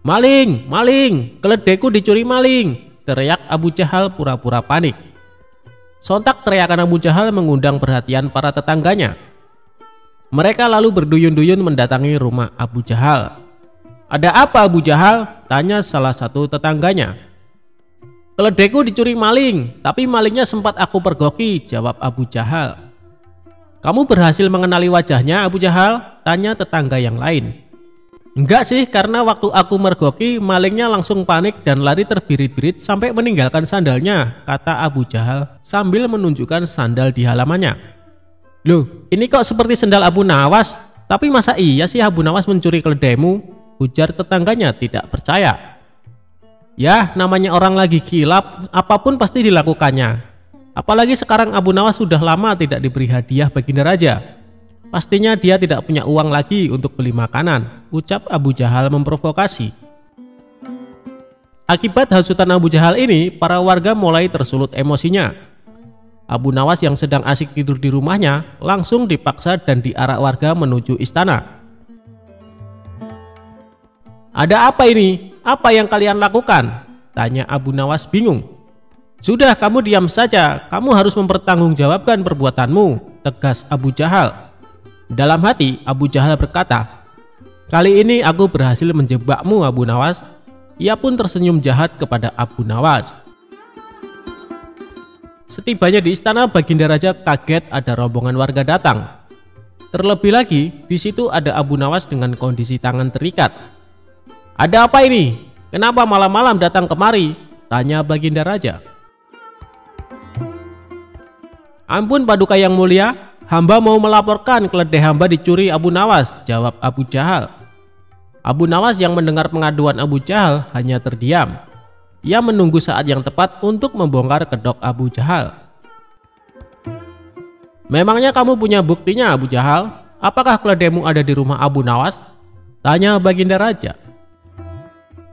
"Maling! Maling! Keledaiku dicuri maling!" teriak Abu Jahal pura-pura panik. Sontak teriakan Abu Jahal mengundang perhatian para tetangganya. Mereka lalu berduyun-duyun mendatangi rumah Abu Jahal. "Ada apa Abu Jahal?" tanya salah satu tetangganya. "Keledaiku dicuri maling, tapi malingnya sempat aku pergoki," jawab Abu Jahal. "Kamu berhasil mengenali wajahnya Abu Jahal?" tanya tetangga yang lain. "Enggak sih, karena waktu aku mergoki malingnya langsung panik dan lari terbirit-birit sampai meninggalkan sandalnya," kata Abu Jahal sambil menunjukkan sandal di halamannya. "Loh, ini kok seperti sandal Abu Nawas? Tapi masa iya sih Abu Nawas mencuri keledaimu?" ujar tetangganya tidak percaya. "Ya, namanya orang lagi kilap, apapun pasti dilakukannya. Apalagi sekarang Abu Nawas sudah lama tidak diberi hadiah baginda raja. Pastinya dia tidak punya uang lagi untuk beli makanan," ucap Abu Jahal memprovokasi. Akibat hasutan Abu Jahal ini, para warga mulai tersulut emosinya. Abu Nawas yang sedang asik tidur di rumahnya langsung dipaksa dan diarak warga menuju istana. "Ada apa ini? Apa yang kalian lakukan?" tanya Abu Nawas bingung. "Sudah, kamu diam saja, kamu harus mempertanggungjawabkan perbuatanmu," tegas Abu Jahal. Dalam hati Abu Jahal berkata, "Kali ini aku berhasil menjebakmu Abu Nawas." Ia pun tersenyum jahat kepada Abu Nawas. Setibanya di istana, baginda raja kaget ada rombongan warga datang. Terlebih lagi, di situ ada Abu Nawas dengan kondisi tangan terikat. "Ada apa ini? Kenapa malam-malam datang kemari?" tanya baginda raja. "Ampun Paduka yang mulia, hamba mau melaporkan keledai hamba dicuri Abu Nawas," jawab Abu Jahal. Abu Nawas yang mendengar pengaduan Abu Jahal hanya terdiam. Ia menunggu saat yang tepat untuk membongkar kedok Abu Jahal. "Memangnya kamu punya buktinya Abu Jahal? Apakah keledaimu ada di rumah Abu Nawas?" Tanya Baginda Raja.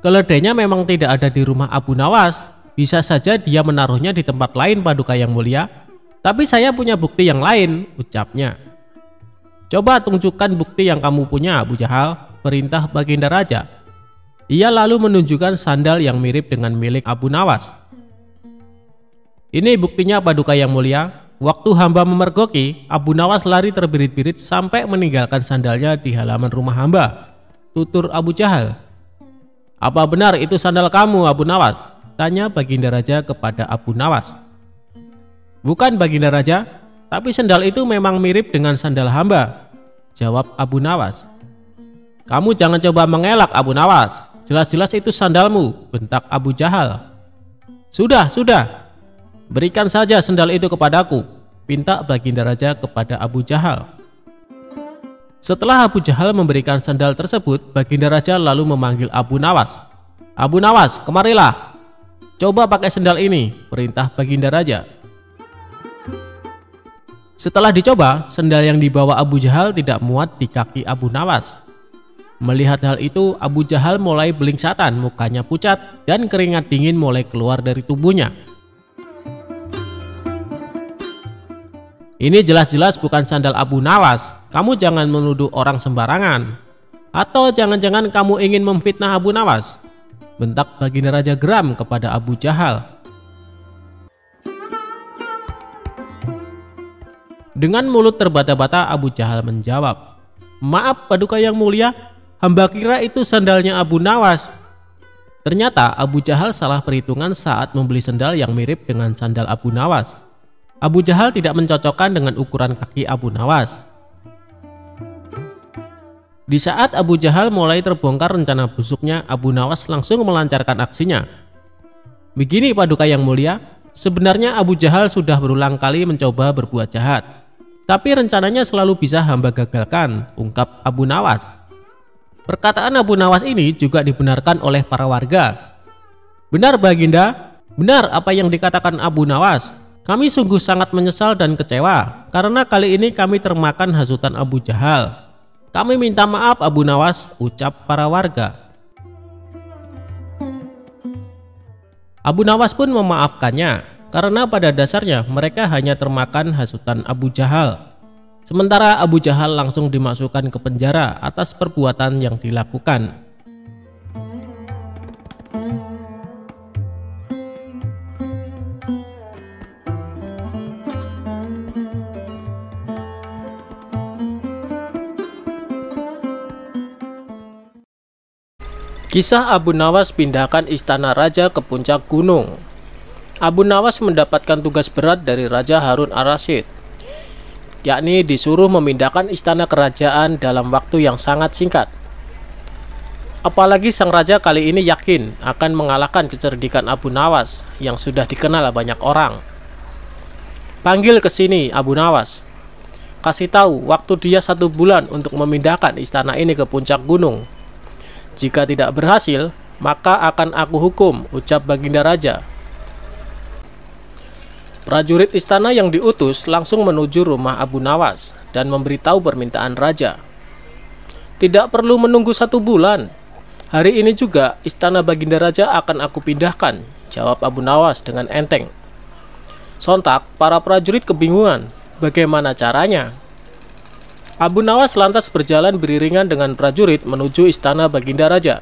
Keledainya memang tidak ada di rumah Abu Nawas. Bisa saja dia menaruhnya di tempat lain, Paduka Yang Mulia. Tapi saya punya bukti yang lain, ucapnya. Coba tunjukkan bukti yang kamu punya, Abu Jahal, perintah Baginda Raja. Ia lalu menunjukkan sandal yang mirip dengan milik Abu Nawas. Ini buktinya, Paduka Yang Mulia. Waktu hamba memergoki, Abu Nawas lari terbirit-birit sampai meninggalkan sandalnya di halaman rumah hamba, tutur Abu Jahal. Apa benar itu sandal kamu, Abu Nawas? Tanya Baginda Raja kepada Abu Nawas. Bukan, Baginda Raja, tapi sandal itu memang mirip dengan sandal hamba, jawab Abu Nawas. Kamu jangan coba mengelak, Abu Nawas. Jelas-jelas itu sandalmu, bentak Abu Jahal. Sudah, berikan saja sandal itu kepadaku, pinta Baginda Raja kepada Abu Jahal. Setelah Abu Jahal memberikan sandal tersebut, Baginda Raja lalu memanggil Abu Nawas. Abu Nawas, kemarilah. Coba pakai sandal ini, perintah Baginda Raja. Setelah dicoba, sandal yang dibawa Abu Jahal tidak muat di kaki Abu Nawas. Melihat hal itu, Abu Jahal mulai belingsatan, mukanya pucat dan keringat dingin mulai keluar dari tubuhnya. Ini jelas-jelas bukan sandal Abu Nawas. Kamu jangan menuduh orang sembarangan. Atau jangan-jangan kamu ingin memfitnah Abu Nawas? Bentak Baginda Raja geram kepada Abu Jahal. Dengan mulut terbata-bata, Abu Jahal menjawab, maaf Paduka Yang Mulia, hamba kira itu sandalnya Abu Nawas. Ternyata Abu Jahal salah perhitungan saat membeli sandal yang mirip dengan sandal Abu Nawas. Abu Jahal tidak mencocokkan dengan ukuran kaki Abu Nawas. Di saat Abu Jahal mulai terbongkar rencana busuknya, Abu Nawas langsung melancarkan aksinya. Begini Paduka Yang Mulia, sebenarnya Abu Jahal sudah berulang kali mencoba berbuat jahat, tapi rencananya selalu bisa hamba gagalkan, ungkap Abu Nawas. Perkataan Abu Nawas ini juga dibenarkan oleh para warga. Benar Baginda, benar apa yang dikatakan Abu Nawas. Kami sungguh sangat menyesal dan kecewa karena kali ini kami termakan hasutan Abu Jahal. Kami minta maaf Abu Nawas, ucap para warga. Abu Nawas pun memaafkannya karena pada dasarnya mereka hanya termakan hasutan Abu Jahal. Sementara Abu Jahal langsung dimasukkan ke penjara atas perbuatan yang dilakukan. Kisah Abu Nawas pindahkan istana raja ke puncak gunung. Abu Nawas mendapatkan tugas berat dari Raja Harun ar-Rasyid, yakni disuruh memindahkan istana kerajaan dalam waktu yang sangat singkat. Apalagi sang raja kali ini yakin akan mengalahkan kecerdikan Abu Nawas yang sudah dikenal banyak orang. Panggil ke sini Abu Nawas. Kasih tahu waktu dia 1 bulan untuk memindahkan istana ini ke puncak gunung. Jika tidak berhasil, maka akan aku hukum, ucap Baginda Raja. Prajurit istana yang diutus langsung menuju rumah Abu Nawas dan memberitahu permintaan raja. Tidak perlu menunggu 1 bulan. Hari ini juga istana Baginda Raja akan aku pindahkan, jawab Abu Nawas dengan enteng. Sontak para prajurit kebingungan, bagaimana caranya? Abu Nawas lantas berjalan beriringan dengan prajurit menuju istana Baginda Raja.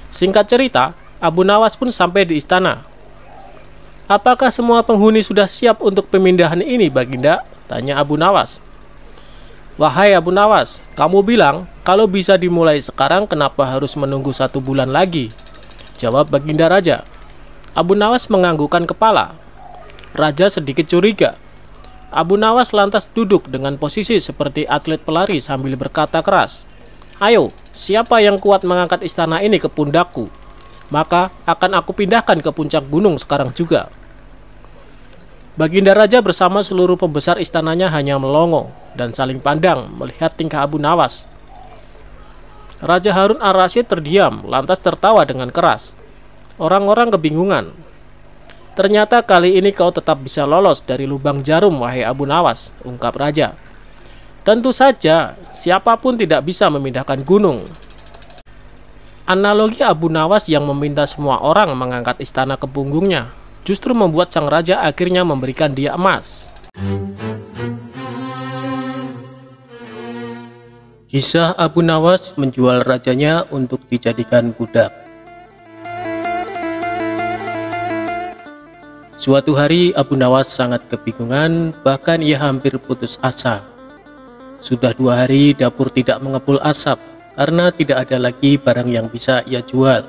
Singkat cerita, Abu Nawas pun sampai di istana. Apakah semua penghuni sudah siap untuk pemindahan ini, Baginda? Tanya Abu Nawas. Wahai Abu Nawas, kamu bilang kalau bisa dimulai sekarang, kenapa harus menunggu 1 bulan lagi? Jawab Baginda Raja. Abu Nawas menganggukkan kepala. Raja sedikit curiga. Abu Nawas lantas duduk dengan posisi seperti atlet pelari sambil berkata keras, ayo, siapa yang kuat mengangkat istana ini ke pundakku? Maka akan aku pindahkan ke puncak gunung sekarang juga. Baginda Raja bersama seluruh pembesar istananya hanya melongo dan saling pandang melihat tingkah Abu Nawas. Raja Harun ar-Rasyid terdiam lantas tertawa dengan keras. Orang-orang kebingungan. Ternyata kali ini kau tetap bisa lolos dari lubang jarum, wahai Abu Nawas, ungkap raja. Tentu saja, siapapun tidak bisa memindahkan gunung. Analogi Abu Nawas yang meminta semua orang mengangkat istana ke punggungnya justru membuat sang raja akhirnya memberikan dia emas. Kisah Abu Nawas menjual rajanya untuk dijadikan budak. Suatu hari Abu Nawas sangat kebingungan, bahkan ia hampir putus asa. Sudah 2 hari dapur tidak mengepul asap karena tidak ada lagi barang yang bisa ia jual.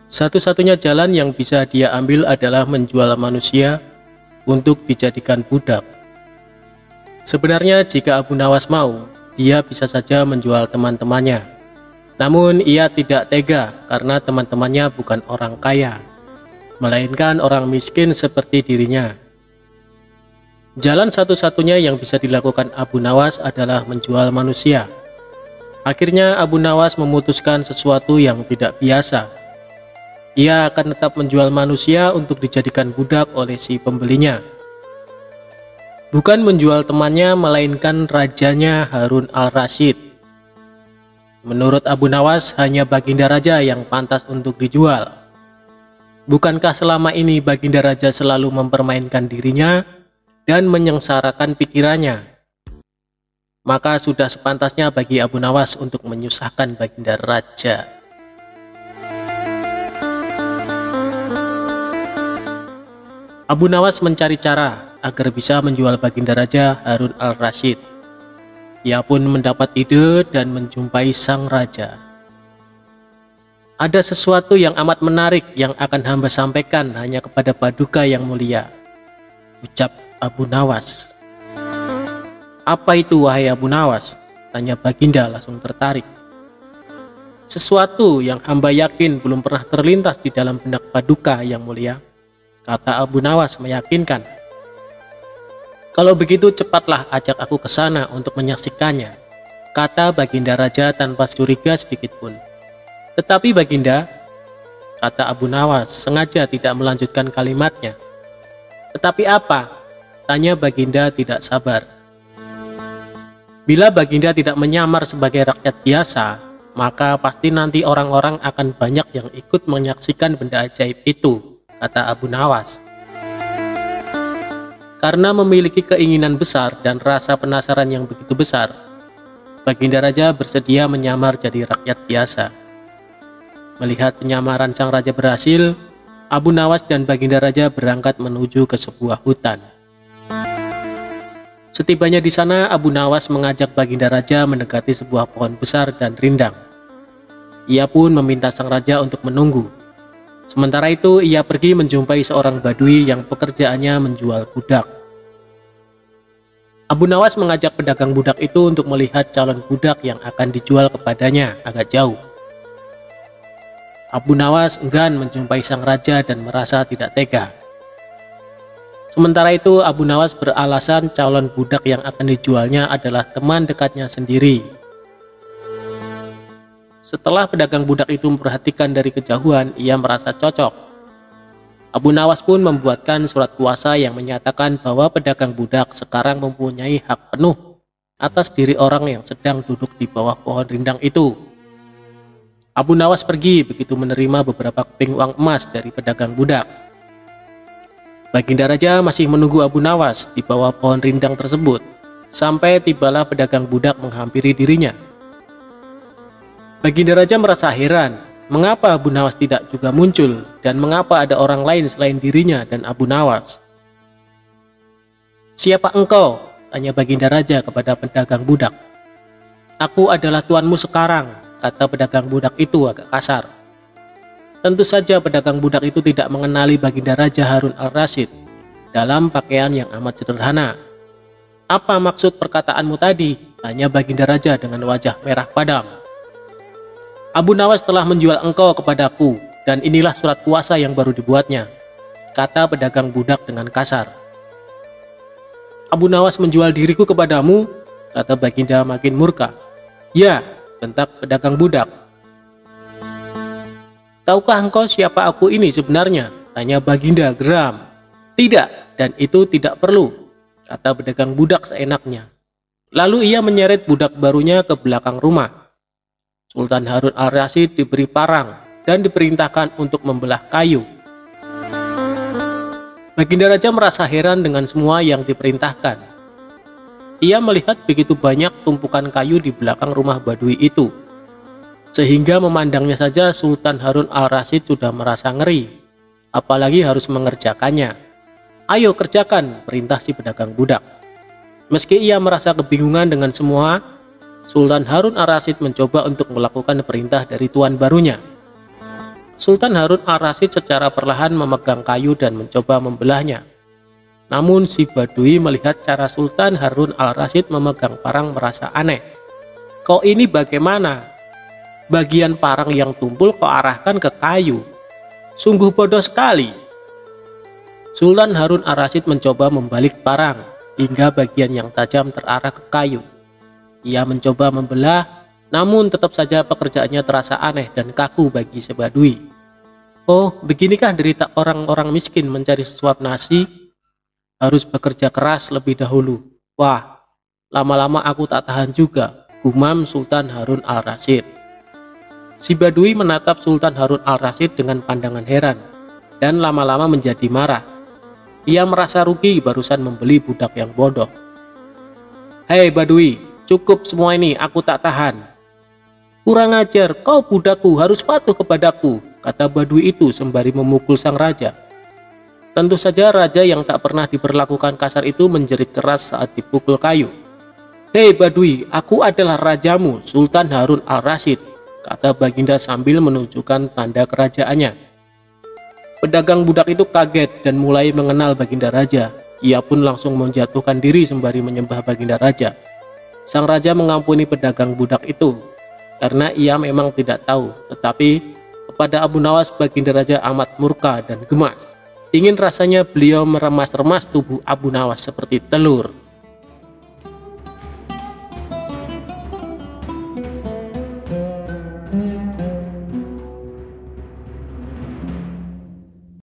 Satu-satunya jalan yang bisa dia ambil adalah menjual manusia untuk dijadikan budak. Sebenarnya jika Abu Nawas mau, dia bisa saja menjual teman-temannya. Namun ia tidak tega karena teman-temannya bukan orang kaya, melainkan orang miskin seperti dirinya. Jalan satu-satunya yang bisa dilakukan Abu Nawas adalah menjual manusia. Akhirnya Abu Nawas memutuskan sesuatu yang tidak biasa. Ia akan tetap menjual manusia untuk dijadikan budak oleh si pembelinya. Bukan menjual temannya, melainkan rajanya Harun al-Rasyid. Menurut Abu Nawas, hanya Baginda Raja yang pantas untuk dijual. Bukankah selama ini Baginda Raja selalu mempermainkan dirinya dan menyengsarakan pikirannya? Maka sudah sepantasnya bagi Abu Nawas untuk menyusahkan Baginda Raja. Abu Nawas mencari cara agar bisa menjual Baginda Raja Harun al-Rasyid. Ia pun mendapat ide dan menjumpai sang raja. Ada sesuatu yang amat menarik yang akan hamba sampaikan hanya kepada Paduka yang mulia, ucap Abu Nawas. Apa itu wahai Abu Nawas? Tanya Baginda langsung tertarik. Sesuatu yang hamba yakin belum pernah terlintas di dalam benak Paduka yang mulia, kata Abu Nawas meyakinkan. Kalau begitu cepatlah ajak aku ke sana untuk menyaksikannya, kata Baginda Raja tanpa curiga sedikitpun. Tetapi Baginda, kata Abu Nawas sengaja tidak melanjutkan kalimatnya. Tetapi apa? Tanya Baginda tidak sabar. Bila Baginda tidak menyamar sebagai rakyat biasa, maka pasti nanti orang-orang akan banyak yang ikut menyaksikan benda ajaib itu, kata Abu Nawas. Karena memiliki keinginan besar dan rasa penasaran yang begitu besar, Baginda Raja bersedia menyamar jadi rakyat biasa. Melihat penyamaran sang raja berhasil, Abu Nawas dan Baginda Raja berangkat menuju ke sebuah hutan. Setibanya di sana, Abu Nawas mengajak Baginda Raja mendekati sebuah pohon besar dan rindang. Ia pun meminta sang raja untuk menunggu. Sementara itu, ia pergi menjumpai seorang badui yang pekerjaannya menjual budak. Abu Nawas mengajak pedagang budak itu untuk melihat calon budak yang akan dijual kepadanya agak jauh. Abu Nawas enggan menjumpai sang raja dan merasa tidak tega. Sementara itu Abu Nawas beralasan calon budak yang akan dijualnya adalah teman dekatnya sendiri. Setelah pedagang budak itu memperhatikan dari kejauhan, ia merasa cocok. Abu Nawas pun membuatkan surat kuasa yang menyatakan bahwa pedagang budak sekarang mempunyai hak penuh atas diri orang yang sedang duduk di bawah pohon rindang itu. Abu Nawas pergi begitu menerima beberapa keping uang emas dari pedagang budak. Baginda Raja masih menunggu Abu Nawas di bawah pohon rindang tersebut, sampai tibalah pedagang budak menghampiri dirinya. Baginda Raja merasa heran, mengapa Abu Nawas tidak juga muncul, dan mengapa ada orang lain selain dirinya dan Abu Nawas. "Siapa engkau?" tanya Baginda Raja kepada pedagang budak. "Aku adalah tuanmu sekarang," kata pedagang budak itu agak kasar. Tentu saja pedagang budak itu tidak mengenali Baginda Raja Harun al-Rasyid dalam pakaian yang amat sederhana. "Apa maksud perkataanmu tadi?" tanya Baginda Raja dengan wajah merah padam. "Abu Nawas telah menjual engkau kepadaku, dan inilah surat kuasa yang baru dibuatnya," kata pedagang budak dengan kasar. "Abu Nawas menjual diriku kepadamu?" kata Baginda makin murka. "Ya," bentak pedagang budak. "Tahukah engkau siapa aku ini sebenarnya?" tanya Baginda geram. "Tidak, dan itu tidak perlu," kata pedagang budak seenaknya. Lalu ia menyeret budak barunya ke belakang rumah. Sultan Harun al-Rasyid diberi parang dan diperintahkan untuk membelah kayu. Baginda Raja merasa heran dengan semua yang diperintahkan. Ia melihat begitu banyak tumpukan kayu di belakang rumah Badui itu, sehingga memandangnya saja Sultan Harun al-Rasyid sudah merasa ngeri, apalagi harus mengerjakannya. "Ayo kerjakan," perintah si pedagang budak. Meski ia merasa kebingungan dengan semua, Sultan Harun al-Rasyid mencoba untuk melakukan perintah dari tuan barunya. Sultan Harun al-Rasyid secara perlahan memegang kayu dan mencoba membelahnya. Namun si Badui melihat cara Sultan Harun al-Rasyid memegang parang merasa aneh. "Kok ini bagaimana? Bagian parang yang tumpul kau arahkan ke kayu. Sungguh bodoh sekali." Sultan Harun al-Rasyid mencoba membalik parang hingga bagian yang tajam terarah ke kayu. Ia mencoba membelah, namun tetap saja pekerjaannya terasa aneh dan kaku bagi si Badui. "Oh, beginikah derita orang-orang miskin mencari sesuap nasi? Harus bekerja keras lebih dahulu. Wah, lama-lama aku tak tahan juga," gumam Sultan Harun al-Rasyid. Si Badui menatap Sultan Harun al-Rasyid dengan pandangan heran dan lama-lama menjadi marah. Ia merasa rugi barusan membeli budak yang bodoh. "Hei Badui, cukup semua ini, aku tak tahan." "Kurang ajar, kau budakku, harus patuh kepadaku," kata Badui itu sembari memukul sang raja. Tentu saja raja yang tak pernah diperlakukan kasar itu menjerit keras saat dipukul kayu. "Hei Badui, aku adalah rajamu, Sultan Harun al-Rasyid," kata Baginda sambil menunjukkan tanda kerajaannya. Pedagang budak itu kaget dan mulai mengenal Baginda Raja. Ia pun langsung menjatuhkan diri sembari menyembah Baginda Raja. Sang raja mengampuni pedagang budak itu karena ia memang tidak tahu, tetapi kepada Abu Nawas Baginda Raja amat murka dan gemas. Ingin rasanya beliau meremas-remas tubuh Abu Nawas seperti telur.